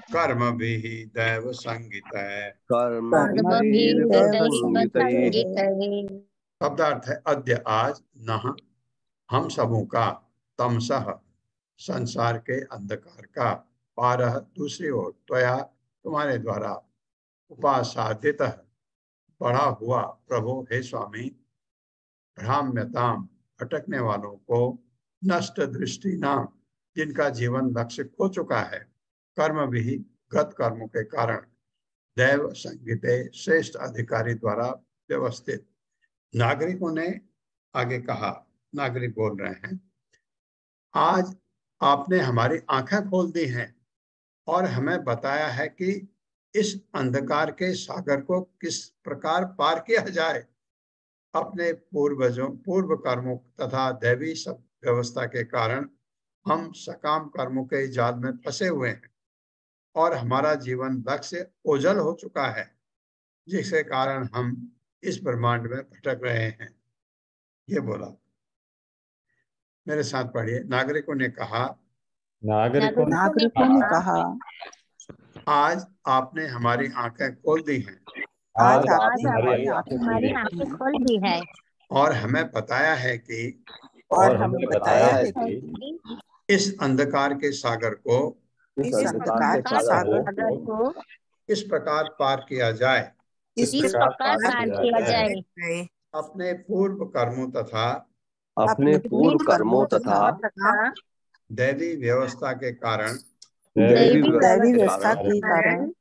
कर्मभिः दैव संगितैः। शब्दार्थ है अद्य आज, नः हम सबों का, तमसः संसार के अंधकार का, पारः दूसरी ओर, त्वया तुम्हारे द्वारा, उपासादितः पढ़ा हुआ, प्रभु हे स्वामी, भ्राम्यताम अटकने वालों को, नष्ट दृष्टि नाम जिनका जीवन लक्ष्य खो चुका है, कर्म भी गत कर्मों के कारण, दैव संगीते श्रेष्ठ अधिकारी द्वारा व्यवस्थित। नागरिकों ने आगे कहा, नागरिक बोल रहे हैं, आज आपने हमारी आंखें खोल दी हैं और हमें बताया है कि इस अंधकार के सागर को किस प्रकार पार किया जाए। अपने पूर्व कर्मों तथा दैवी सब व्यवस्था के कारण हम सकाम कर्मों के जाल में फंसे हुए हैं और हमारा जीवन लक्ष्य ओझल हो चुका है, जिसके कारण हम इस ब्रह्मांड में भटक रहे हैं। ये बोला। मेरे साथ पढ़िए। नागरिकों ने कहा, नागरिकों नागरिकों ने कहा, आज आपने हमारी आंखें खोल दी हैं आज आज आपने हमारी हमारी हमारी आंखें आंखें खोल खोल दी दी है और हमें बताया है कि और हमें बताया है कि इस अंधकार के सागर को इस इस अंधकार के सागर को इस प्रकार पार किया जाए, इस प्रकार पार किया जाए, अपने पूर्व कर्मों तथा अपने पूर्व कर्मों तथा दैवी व्यवस्था के कारण दैवी दैवी व्यवस्था व्यवस्था के के कारण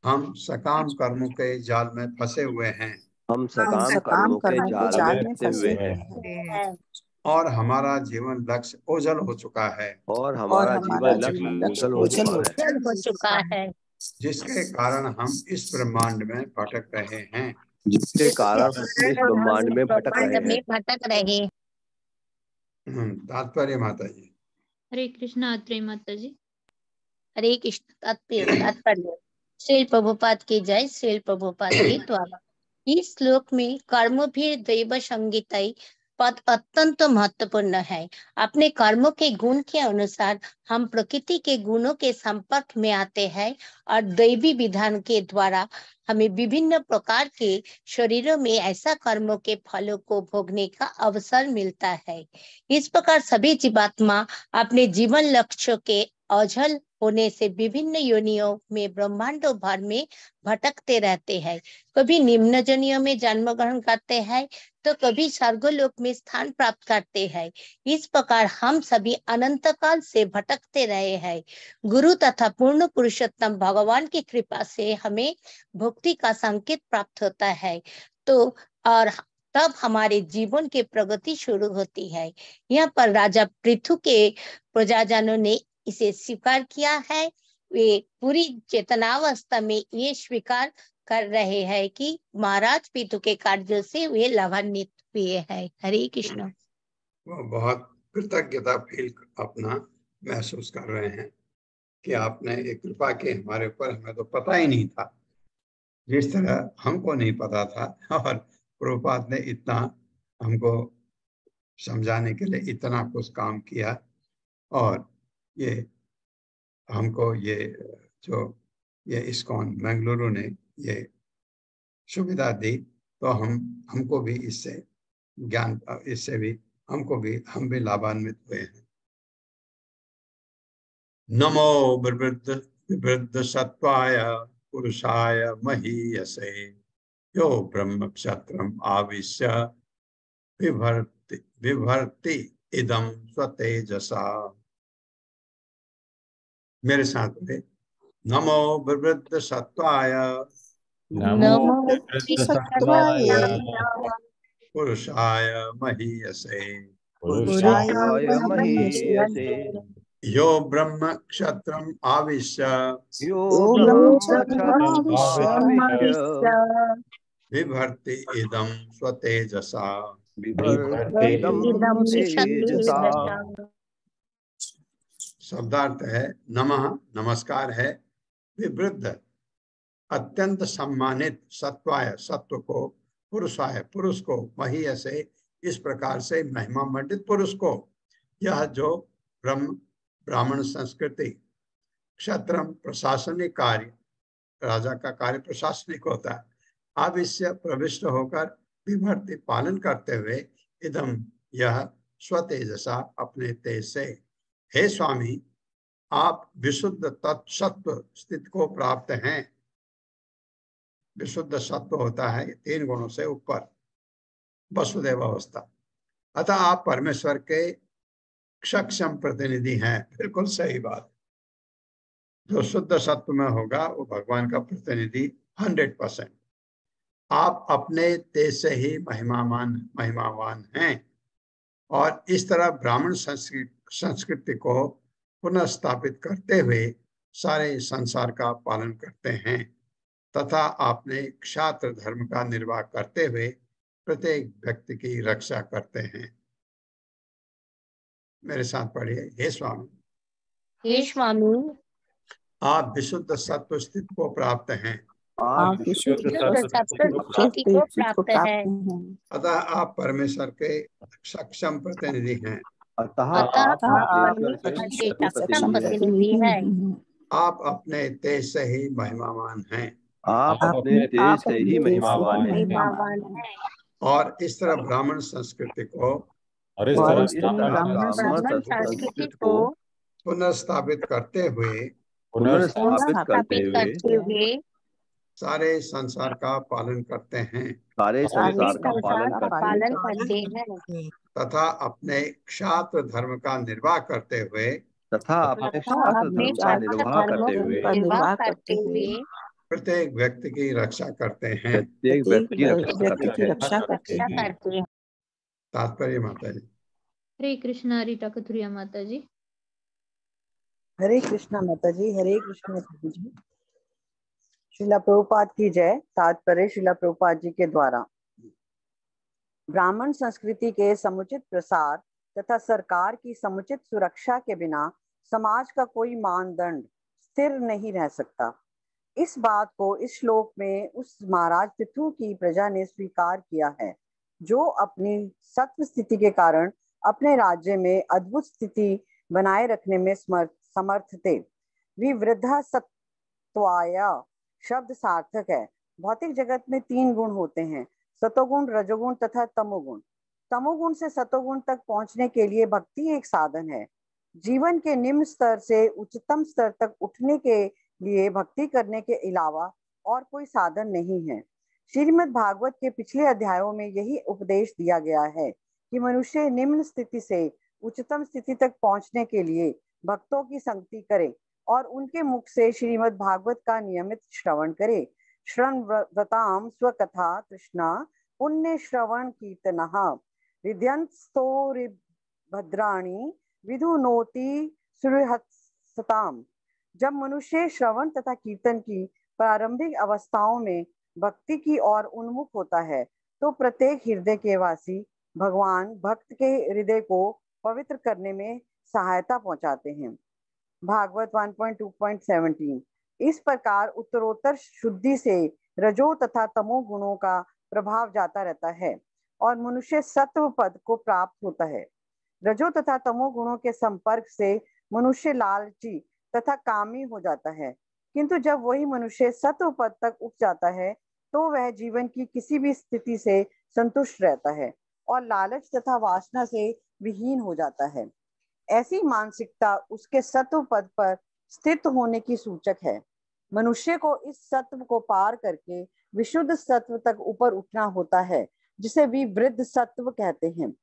हम सकाम कर्मों के जाल में फंसे हुए हैं हम सकाम कर्मों के जाल में फंसे हुए हैं और हमारा जीवन लक्ष्य ओझल हो चुका है, और हमारा जीवन लक्ष्य ओझल हो चुका है, जिसके कारण हम इस ब्रह्मांड में भटक रहे हैं। जिसके कारण हम इस ब्रह्मांड में भटक रहे हैं। तात्पर्य माता जी। हरे कृष्णा अत्रेय माता जी। हरे कृष्ण। तात्पर्य श्रील प्रभुपाद की जय। श्रील प्रभुपाद के द्वारा इस श्लोक में कर्म भी दैव संगीताई पद अत्यंत महत्वपूर्ण है। अपने कर्मों के गुण के अनुसार हम प्रकृति के गुणों के संपर्क में आते हैं और दैवी विधान के द्वारा हमें विभिन्न प्रकार के शरीरों में ऐसा कर्मों के फलों को भोगने का अवसर मिलता है। इस प्रकार सभी जीवात्मा अपने जीवन लक्ष्य के ओझल होने से विभिन्न योनियों में ब्रह्मांडों भर में भटकते रहते हैं। कभी निम्न योनियों में जन्म ग्रहण करते हैं तो कभी स्वर्गलोक में स्थान प्राप्त करते हैं। इस प्रकार हम सभी अनंत काल से भटकते रहे हैं। गुरु तथा पूर्ण पुरुषोत्तम भगवान की कृपा से हमें भक्ति का संकेत प्राप्त होता है तो और तब हमारे जीवन की प्रगति शुरू होती है। यहाँ पर राजा पृथु के प्रजाजनों ने इसे स्वीकार किया है। वे पूरी चेतनावस्था में ये स्वीकार कर रहे हैं कि महाराज पृथु के कार्यों से वे लाभान्वित हुए हैं। हरे कृष्ण। वो बहुत कृतज्ञता फील अपना महसूस कर रहे हैं कि आपने एक कृपा की हमारे ऊपर, हमें तो पता ही नहीं था, जिस तरह हमको नहीं पता था और प्रभुपाद ने इतना हमको समझाने के लिए इतना कुछ काम किया और ये हमको ये जो ये इस्कॉन बेंगलुरु ने ये सुविधा दी तो हमको भी इससे ज्ञान, इससे भी हम भी लाभान्वित हुए हैं। नमो विवृद्ध सत्वाय पुरुषाय महीयसे यो ब्रह्म क्षत्रम आविश्य विभर्ति इदं स्वतेजसा। मेरे साथ बोले, नमो विवृद्ध सत्वाय पुरुषाय महीयसे यो ब्रह्म क्षत्रम आविश्य विभर्ति इदं स्वतेजसा। शब्दार्थ है नमः नमस्कार है, विवृद्ध अत्यंत सम्मानित, सत्वाय सत्व को, पुरुषाय पुरुष को, महीय से इस प्रकार से महिमा मंडित पुरुष को। यह जो ब्राह्मण संस्कृति, क्षत्रम प्रशासनिक कार्य, राजा का कार्य प्रशासनिक होता है, आविश्य प्रविष्ट होकर विभर्ति पालन करते हुए, इदम यह स्वतेजसा अपने तेज से। हे स्वामी, आप विशुद्ध तत्सत्व स्थिति को प्राप्त हैं। विशुद्ध सत्व होता है 3 गुणों से ऊपर, वसुदेव अवस्था। अतः आप परमेश्वर के सक्षम प्रतिनिधि हैं। बिल्कुल सही बात। जो शुद्ध सत्व में होगा वो भगवान का प्रतिनिधि 100%। आप अपने तेज से ही महिमावान हैं और इस तरह ब्राह्मण संस्कृति को पुनः स्थापित करते हुए सारे संसार का पालन करते हैं तथा आपने क्षात्र धर्म का निर्वाह करते हुए प्रत्येक व्यक्ति की रक्षा करते हैं। मेरे साथ पढ़िए। हे स्वामी, हे स्वामी, आप विशुद्ध सत्व स्थिति को प्राप्त हैं, आप विशुद्ध विशुद्ध सत्व स्थिति को प्राप्त है, अतः आप परमेश्वर के सक्षम प्रतिनिधि हैं। अतः अतः आप आप परमेश्वर परमेश्वर के के सक्षम प्रतिनिधि हैं। प्रतिनिधि है। आप अपने तेज से ही महिमावान हैं आप अपने तेज से ही महिमावान हैं महिमावान है और इस तरह ब्राह्मण संस्कृति को और इस तरह ब्राह्मण ब्राह्मण संस्कृति को पुनर्स्थापित करते हुए पुनर्स्थापित करते हुए हुए सारे संसार का पालन करते हैं सारे संसार का संसार का पालन करते हैं तथा अपने क्षात्र धर्म का निर्वाह करते हुए तथा अपने तथा क्षात्र अपने धर्म का निर्वाह करते हुए निर्वाह करते हुए प्रत्येक व्यक्ति की रक्षा करते हैं। प्रत्येक व्यक्ति की रक्षा करते रक्षा हैं। करते हैं। तात्पर्य माता जी। हरे कृष्णा रीटा कथुरिया माता जी। हरे कृष्णा माता जी। हरे कृष्णा प्रभु जी। श्रीला प्रभुपाद की जय। तात्पर्य श्रीला प्रभुपाद जी के द्वारा ब्राह्मण संस्कृति के समुचित प्रसार तथा सरकार की समुचित सुरक्षा के बिना समाज का कोई मानदंड स्थिर नहीं रह सकता। इस बात को इस श्लोक में उस महाराज पृथु की प्रजा ने स्वीकार किया है जो अपनी सत्व स्थिति के कारण अपने राज्य में अद्भुत स्थिति बनाए रखने में समर्थ थे। विवृद्धा सत्वाया शब्द सार्थक है। भौतिक जगत में 3 गुण होते हैं, सतोगुण, रजोगुण तथा तमोगुण। तमोगुण से सतोगुण तक पहुंचने के लिए भक्ति एक साधन है। जीवन के निम्न स्तर से उच्चतम स्तर तक उठने के लिए भक्ति करने के अलावा और कोई साधन नहीं है। श्रीमद् भागवत के पिछले अध्यायों में यही उपदेश दिया गया है कि मनुष्य निम्न स्थिति से उच्चतम स्थिति तक पहुंचने के लिए भक्तों की संगति करे और उनके मुख से श्रीमद् भागवत का नियमित श्रवण करे। श्रवणव्रताम स्वकथा कृष्णा पुण्य श्रवण कीर्तनः हृदयस्थो भद्राणी विधुनोति सुहृत्सताम। जब मनुष्य श्रवण तथा कीर्तन की प्रारंभिक अवस्थाओं में भक्ति की ओर उन्मुख होता है तो प्रत्येक हृदय के वासी भगवान भक्त के हृदय को पवित्र करने में सहायता पहुंचाते हैं। भागवत 1.2.17। इस प्रकार उत्तरोत्तर शुद्धि से रजो तथा तमो गुणों का प्रभाव जाता रहता है और मनुष्य सत्व पद को प्राप्त होता है। रजो तथा तमो गुणों के संपर्क से मनुष्य लालची तथा कामी हो जाता है, किंतु जब वही मनुष्य सत्व पद तक उठ जाता है तो वह जीवन की किसी भी स्थिति से संतुष्ट रहता है और लालच तथा वासना से विहीन हो जाता है। ऐसी मानसिकता उसके सत्व पद पर स्थित होने की सूचक है। मनुष्य को इस सत्व को पार करके विशुद्ध सत्व तक ऊपर उठना होता है, जिसे विवृद्ध सत्व कहते हैं।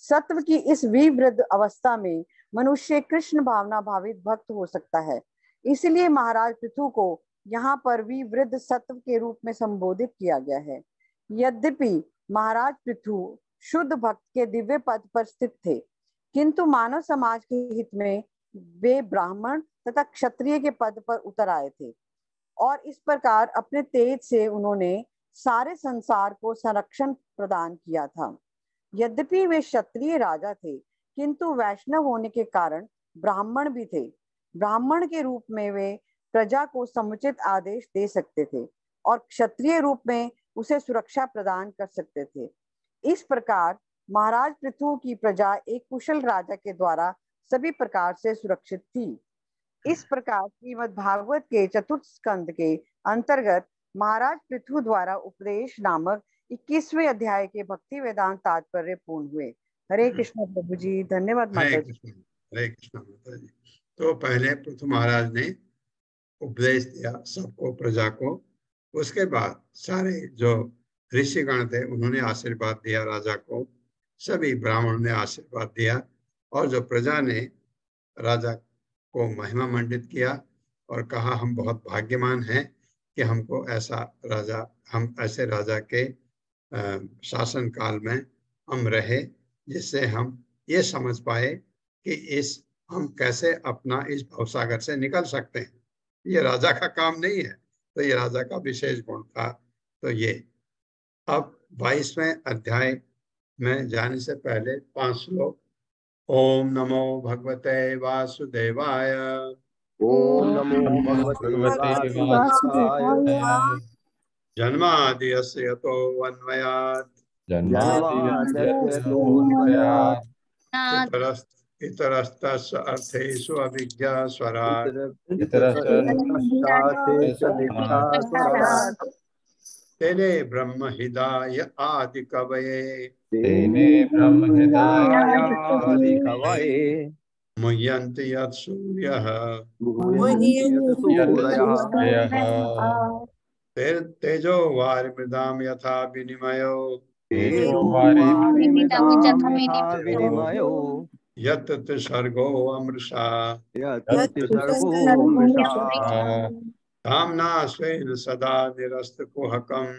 सत्व की इस विवृद्ध अवस्था में मनुष्य कृष्ण भावना भावित भक्त हो सकता है। इसलिए महाराज पृथु को यहाँ पर विवृद्ध सत्व के रूप में संबोधित किया गया है। यद्यपि महाराज पृथु शुद्ध भक्त के दिव्य पद पर स्थित थे, किंतु मानव समाज के हित में वे ब्राह्मण तथा क्षत्रिय के पद पर उतर आए थे और इस प्रकार अपने तेज से उन्होंने सारे संसार को संरक्षण प्रदान किया था। यद्यपि वे क्षत्रिय राजा थे, किंतु वैष्णव होने के कारण ब्राह्मण भी थे। ब्राह्मण के रूप में वे प्रजा को समुचित आदेश दे सकते थे और क्षत्रिय रूप में उसे सुरक्षा प्रदान कर सकते थे। इस प्रकार महाराज पृथु की प्रजा एक कुशल राजा के द्वारा सभी प्रकार से सुरक्षित थी। इस प्रकार श्रीमद् भागवत के चतुर्थ स्कंद के अंतर्गत महाराज पृथु द्वारा उपदेश नामक 21वें अध्याय के भक्ति वेदांत तात्पर्य पूर्ण हुए। हरे कृष्ण प्रभु जी। धन्यवाद माता जी। हरे कृष्ण माता जी। तो पहले पृथु महाराज ने उपदेश दिया सबको, प्रजा को। उसके बाद सारे जो ऋषिगण थे उन्होंने आशीर्वाद दिया राजा को, सभी ब्राह्मणों ने आशीर्वाद दिया और जो प्रजा ने राजा को महिमा मंडित किया और कहा हम बहुत भाग्यवान हैं कि हमको ऐसा राजा, हम ऐसे राजा के शासन काल में हम रहे, जिससे हम ये समझ पाए कि हम कैसे अपना इस भवसागर से निकल सकते हैं। ये राजा का काम नहीं है, तो ये राजा का विशेष गुण था। तो ये अब 22वें अध्याय में जाने से पहले 5 श्लोक। ओम नमो भगवते वासुदेवाय। ओम नमो भगवते वासुदेवाय। जन्माद्यस्य यतोऽन्वयात् जन्माद्यस्योऽन्वयात् इतरस्तस्य अर्थेषु अभिज्ञा स्वराट् इतरस्तस्यार्थेषु तेने ब्रह्म हृदय आदि कवये मुह्यन्ति यत् सूर्यः तेजो वारिमृदां यथा विनिमयो यत् त्रिसर्गो अमृषा धाम्ना स्वेन सदा निरस्तकुहकम्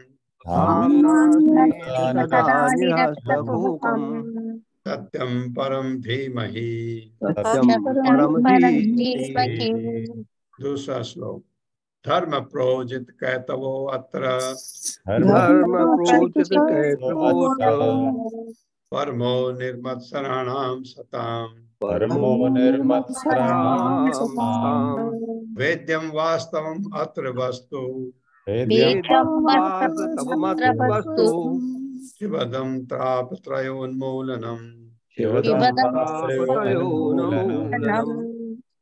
सत्यं परम धीमहि। दूसरा श्लोक। धर्म प्रोजित कैतवो अत्र परमो निर्मत्सराणां सताम् वेद्यं वास्तवम् अत्र वस्तु शिवदं त्रापत्रयोन्मूलनम्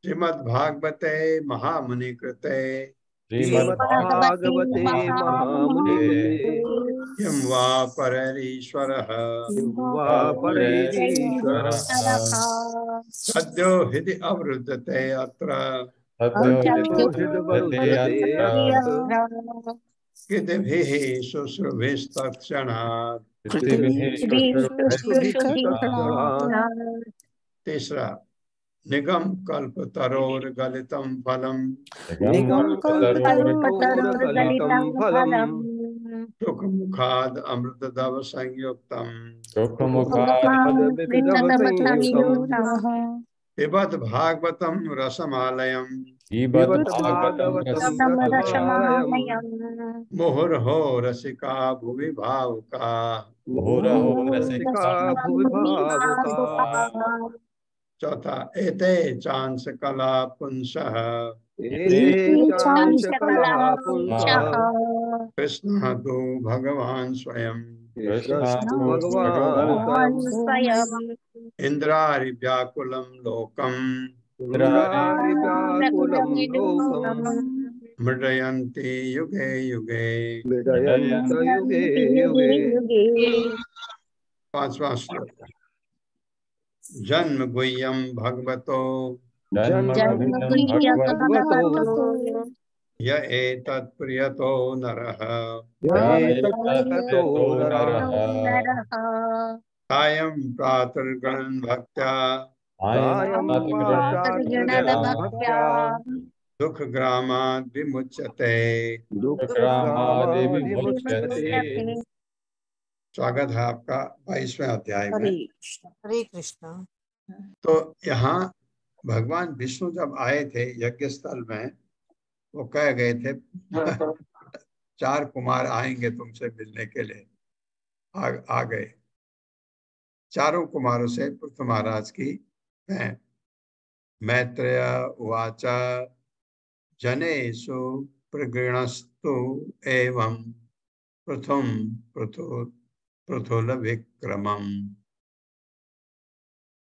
श्रीमद्भागवते महामुनि कृते यं वा पररीश्वरः सद्यो हृदि अवरुद्धते अत्र कीर्तिभिः शुश्रूभिस्तत्क्षणात्। तीसरा। निगम कल्पतरोर्गलितं फलम् सुखमुखाद् अमृतद्रव संयुक्तम् पिबत भागवतं रसमालयम् मुहुर्हो रसिका भुवि भावुका। चौथा। एते चांस कला पुंसः कृष्ण तो भगवान स्वयं इंद्रारि व्याकुलं लोकम् मृडयन्ति युगे युगे। पांचवा श्लोक। जन्म गुह्यं भगवतो य एतत् प्रियतो नरः कायं प्रातर्गणन् भक्त्या दुख ग्रामाद् विमुच्यते। स्वागत है आपका 22वें अध्याय में। हरे कृष्णा। तो यहाँ भगवान विष्णु जब आए थे यज्ञ स्थल में, वो कह गए थे 4 कुमार आएंगे तुमसे मिलने के लिए। आ गए। चारों कुमारों से पृथु महाराज की हैं। मैत्रेय उवाच जनेषु प्रगृणस्तु एवं पृथुल विक्रमम्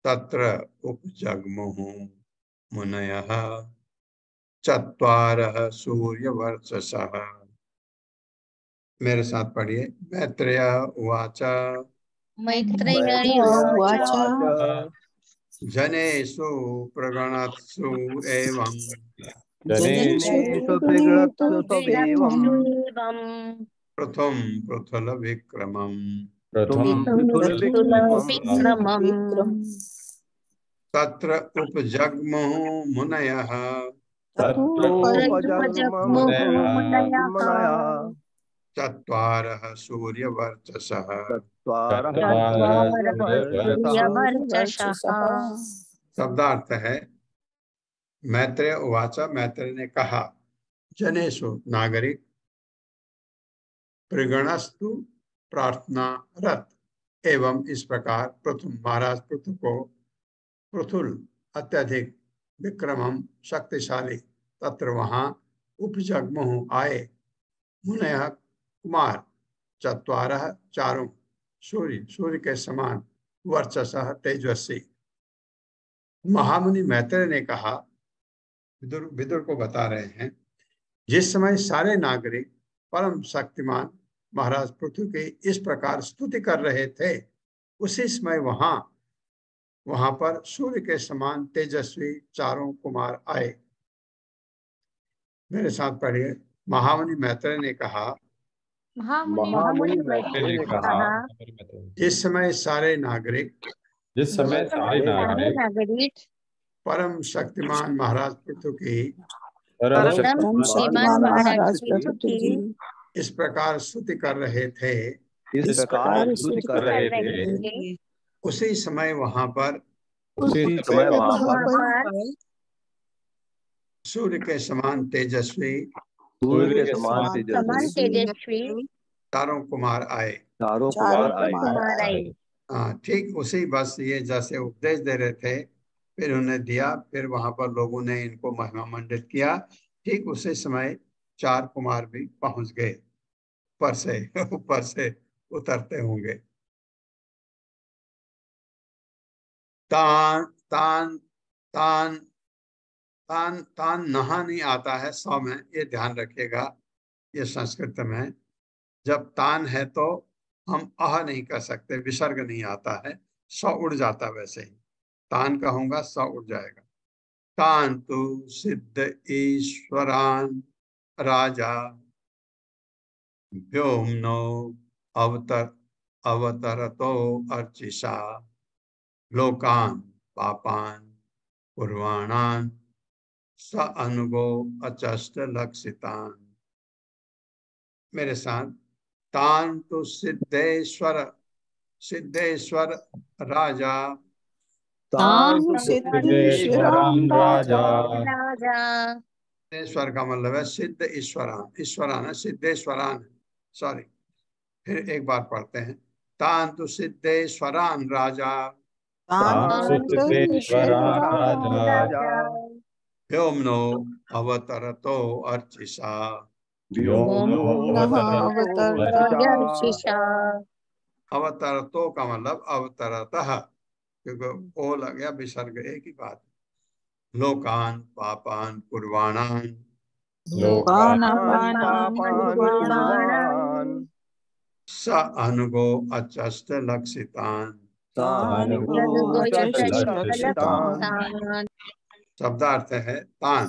तत्र उपजग्मुः मुनयः चत्वारः सूर्यवर्चसः। मेरे साथ पढ़िए। मैत्रेय उवाच जनेषु प्रगणत्सु एवं पृथुल विक्रमम् तत्र उपजग्मुः मुनयः चत्वारः सूर्यवर्चसः। शब्दार्थ है। मैत्रेय उवाच, मैत्रेय ने कहा, जनेषु नागरिक, प्रगणस्तु प्रार्थना रत एवं इस प्रकार प्रथम महाराज पृथु को पृथुल अत्यधिक विक्रमम शक्तिशाली तत्र वहां उपजग्मुः आए मुनयः कुमार चत्वारः चारों सूर्य के समान वर्चसः तेजस्वी। महामुनि मैत्रेय ने कहा, विदुर को बता रहे हैं, जिस समय सारे नागरिक परम शक्तिमान महाराज पृथु की इस प्रकार स्तुति कर रहे थे, उसी समय वहां पर सूर्य के समान तेजस्वी चारों कुमार आए। मेरे साथ पढ़िए। महामुनि मैत्रेय ने कहा, महामुनि मैत्रेय ने कहा, जिस समय सारे नागरिक परम शक्तिमान महाराज पृथु की इस प्रकार स्तुति कर रहे थे, उसी समय वहां पर सूर्य के समान तेजस्वी चारों कुमार आए। ठीक उसी बस ये जैसे उपदेश दे रहे थे, फिर उन्हें दिया, फिर वहां पर लोगों ने इनको महिमा मंडित किया। ठीक उसी समय चार कुमार भी पहुंच गए, ऊपर से उतरते होंगे। तान तान तान तान तान नहा नहीं आता है सौ में, ये ध्यान रखिएगा। ये संस्कृत में जब तान है तो हम अह नहीं कर सकते, विसर्ग नहीं आता है, सौ उड़ जाता। वैसे ही तान कहूंगा सौ उड़ जाएगा। तान तु सिद्ध ईश्वरान राजा व्योमनो अवतरतो अर्चिषा लोकान पापान पूर्वाणान स अनुगो अचष्ट लक्षितान। मेरे साथ। तान तो सिद्धेश्वर राजा सिद्धेश्वर का मतलब है सिद्ध ईश्वरान सिद्धेश्वरान। सॉरी, फिर एक बार पढ़ते हैं। तान तो सिद्धेश्वरान राजा व्योमनो अवतरतो अर्चिषा अवतरतो का मतलब अवतरतः, क्योंकि ओ लग गया विसर्ग, एक ही बात। लोकान पापान पूर्वाणान स अनुगो अचष्ट लक्षितान। शब्दार्थ है तान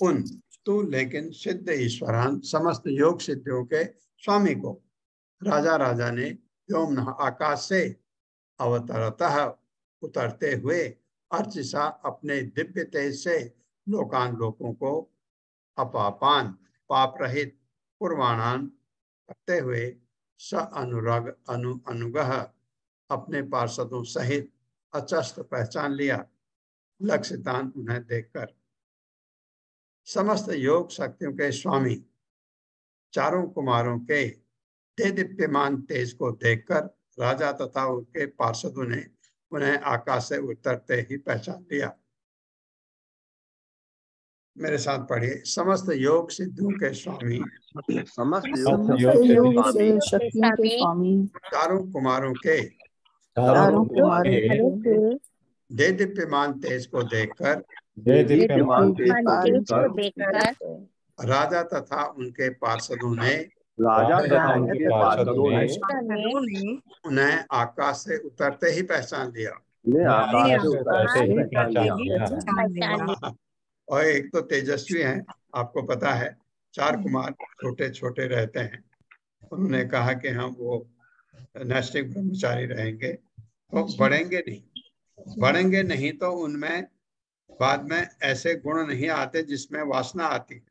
उन, तू लेकिन सिद्ध ईश्वरान समस्त योग सिद्धियों के स्वामी को राजा ने व्योम आकाश से अवतरतः उतरते हुए अर्चिषा अपने दिव्य तेज से लोकान लोकों को अपापान पाप रहित पूर्वाणान करते हुए स अनुगह अपने पार्षदों सहित अचष्ट पहचान लिया लक्षितान उन्हें देखकर। समस्त योग शक्तियों के स्वामी चारों कुमारों के दीप्यमान तेज को देखकर राजा तथा उनके पार्षदों ने उन्हें आकाश से उतरते ही पहचान लिया। मेरे साथ पढ़िए। समस्त योग सिद्धियों के स्वामी शक्तियों के स्वामी चारों कुमारों के दीप्यमान तेज को देखकर राजा तथा उनके पार्षदों ने उन्हें आकाश से उतरते ही पहचान लिया। और एक तो तेजस्वी हैं, आपको पता है, चार कुमार छोटे छोटे रहते हैं। उन्होंने कहा कि हम वो नैष्ठिक ब्रह्मचारी रहेंगे, तो बढ़ेंगे नहीं तो उनमें बाद में ऐसे गुण नहीं आते जिसमें वासना आती है।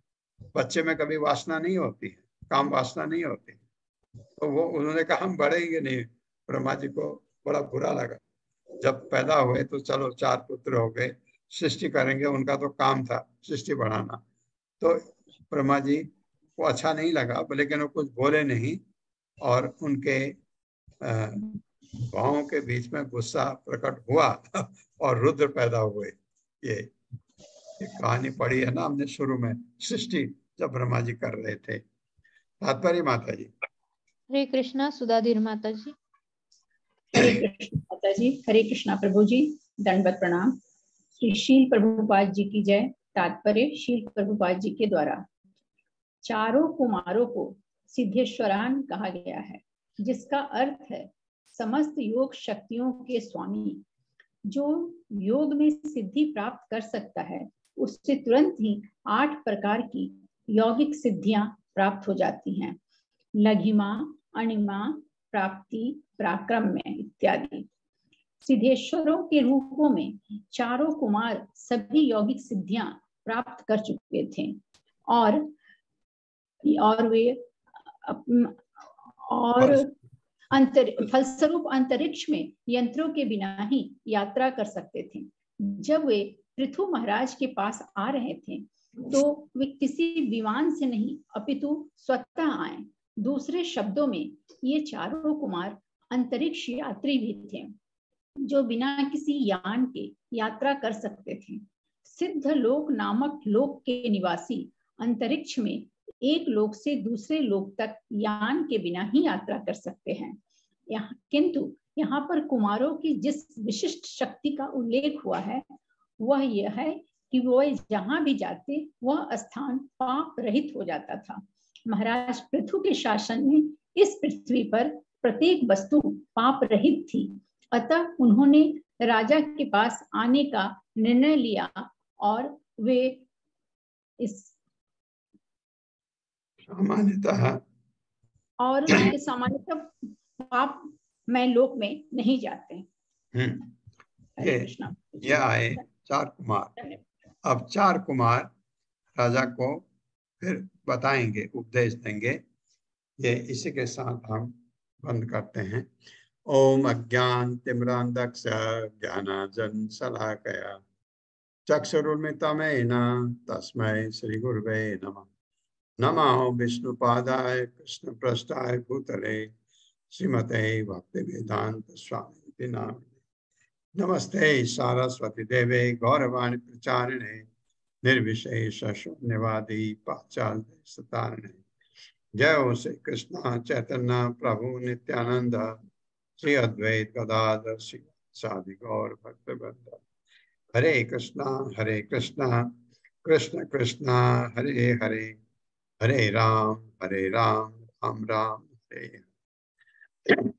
बच्चे में कभी वासना नहीं होती है, काम वासना नहीं होती, तो वो उन्होंने कहा हम बढ़ेंगे नहीं। ब्रह्मा जी को बड़ा बुरा लगा। जब पैदा हुए तो चलो चार पुत्र हो गए, सृष्टि करेंगे, उनका तो काम था सृष्टि बढ़ाना। तो ब्रह्मा जी को अच्छा नहीं लगा, लेकिन वो कुछ बोले नहीं। और उनके भावों के बीच में गुस्सा प्रकट हुआ और रुद्र पैदा हुए। ये कहानी पढ़ी है ना हमने शुरू में, सृष्टि जब ब्रह्मा जी कर रहे थे। तात्पर्य माता जी। हरे कृष्णा सुधाधीर माता जी। हरे कृष्ण माता जी। हरे कृष्णा प्रभु जी, दंडवत प्रणाम। श्री शील प्रभुपाद जी की जय। तात्पर्य शील प्रभुपाद जी के द्वारा चारों कुमारों को सिद्धेश्वरान कहा गया है, जिसका अर्थ है समस्त योग शक्तियों के स्वामी। जो योग में सिद्धि प्राप्त कर सकता है उससे तुरंत ही 8 प्रकार की यौगिक सिद्धियां प्राप्त हो जाती हैं। लघिमा, अणिमा, प्राप्ति, पराक्रम्य इत्यादि। सिद्धेश्वरों के रूपों में चारों कुमार सभी यौगिक सिद्धियां प्राप्त कर चुके थे और वे फलस्वरूप अंतरिक्ष में यंत्रों के बिना ही यात्रा कर सकते थे। जब वे पृथु महाराज के पास आ रहे थे तो वे किसी विमान से नहीं अपितु स्वतः आए। दूसरे शब्दों में ये चारों कुमार अंतरिक्ष यात्री भी थे जो बिना किसी यान के यात्रा कर सकते थे। सिद्ध लोक नामक लोक के निवासी अंतरिक्ष में एक लोक से दूसरे लोक तक यान के बिना ही यात्रा कर सकते हैं। किंतु यहाँ पर कुमारों की जिस विशिष्ट शक्ति का उल्लेख हुआ है वह यह है कि वह जहाँ भी जाते वह स्थान पाप रहित हो जाता था। महाराज पृथु के शासन में इस पृथ्वी पर प्रत्येक वस्तु पाप रहित थी, अतः उन्होंने राजा के पास आने का निर्णय लिया और वे इस सामान्यतः पाप में लोक में नहीं जाते। ये आए 4 कुमार। अब 4 कुमार राजा को फिर बताएंगे, उपदेश देंगे। ये इसी के साथ हम बंद करते हैं। ओम अज्ञान तिमिरांधस्य ज्ञानांजन शलाकया चक्षुरुन्मिलितं तस्मै श्री गुरुवे नमः। नमो विष्णुपादाय कृष्णप्रेष्ठाय भूतले श्रीमते भक्तिवेदांत स्वामी नामिने। नमस्ते सारस्वती देवे गौरवाणी प्रचारिणे निर्विशेष शून्यवादी पाश्चात्य सतारिणे। जय हो श्री कृष्ण चैतन्य प्रभु नित्यानंद श्री अद्वैत गदाधर श्री सादि गौर भक्तवृंद। हरे कृष्णा कृष्ण कृष्ण हरे हरे, हरे राम राम राम हरे हरे।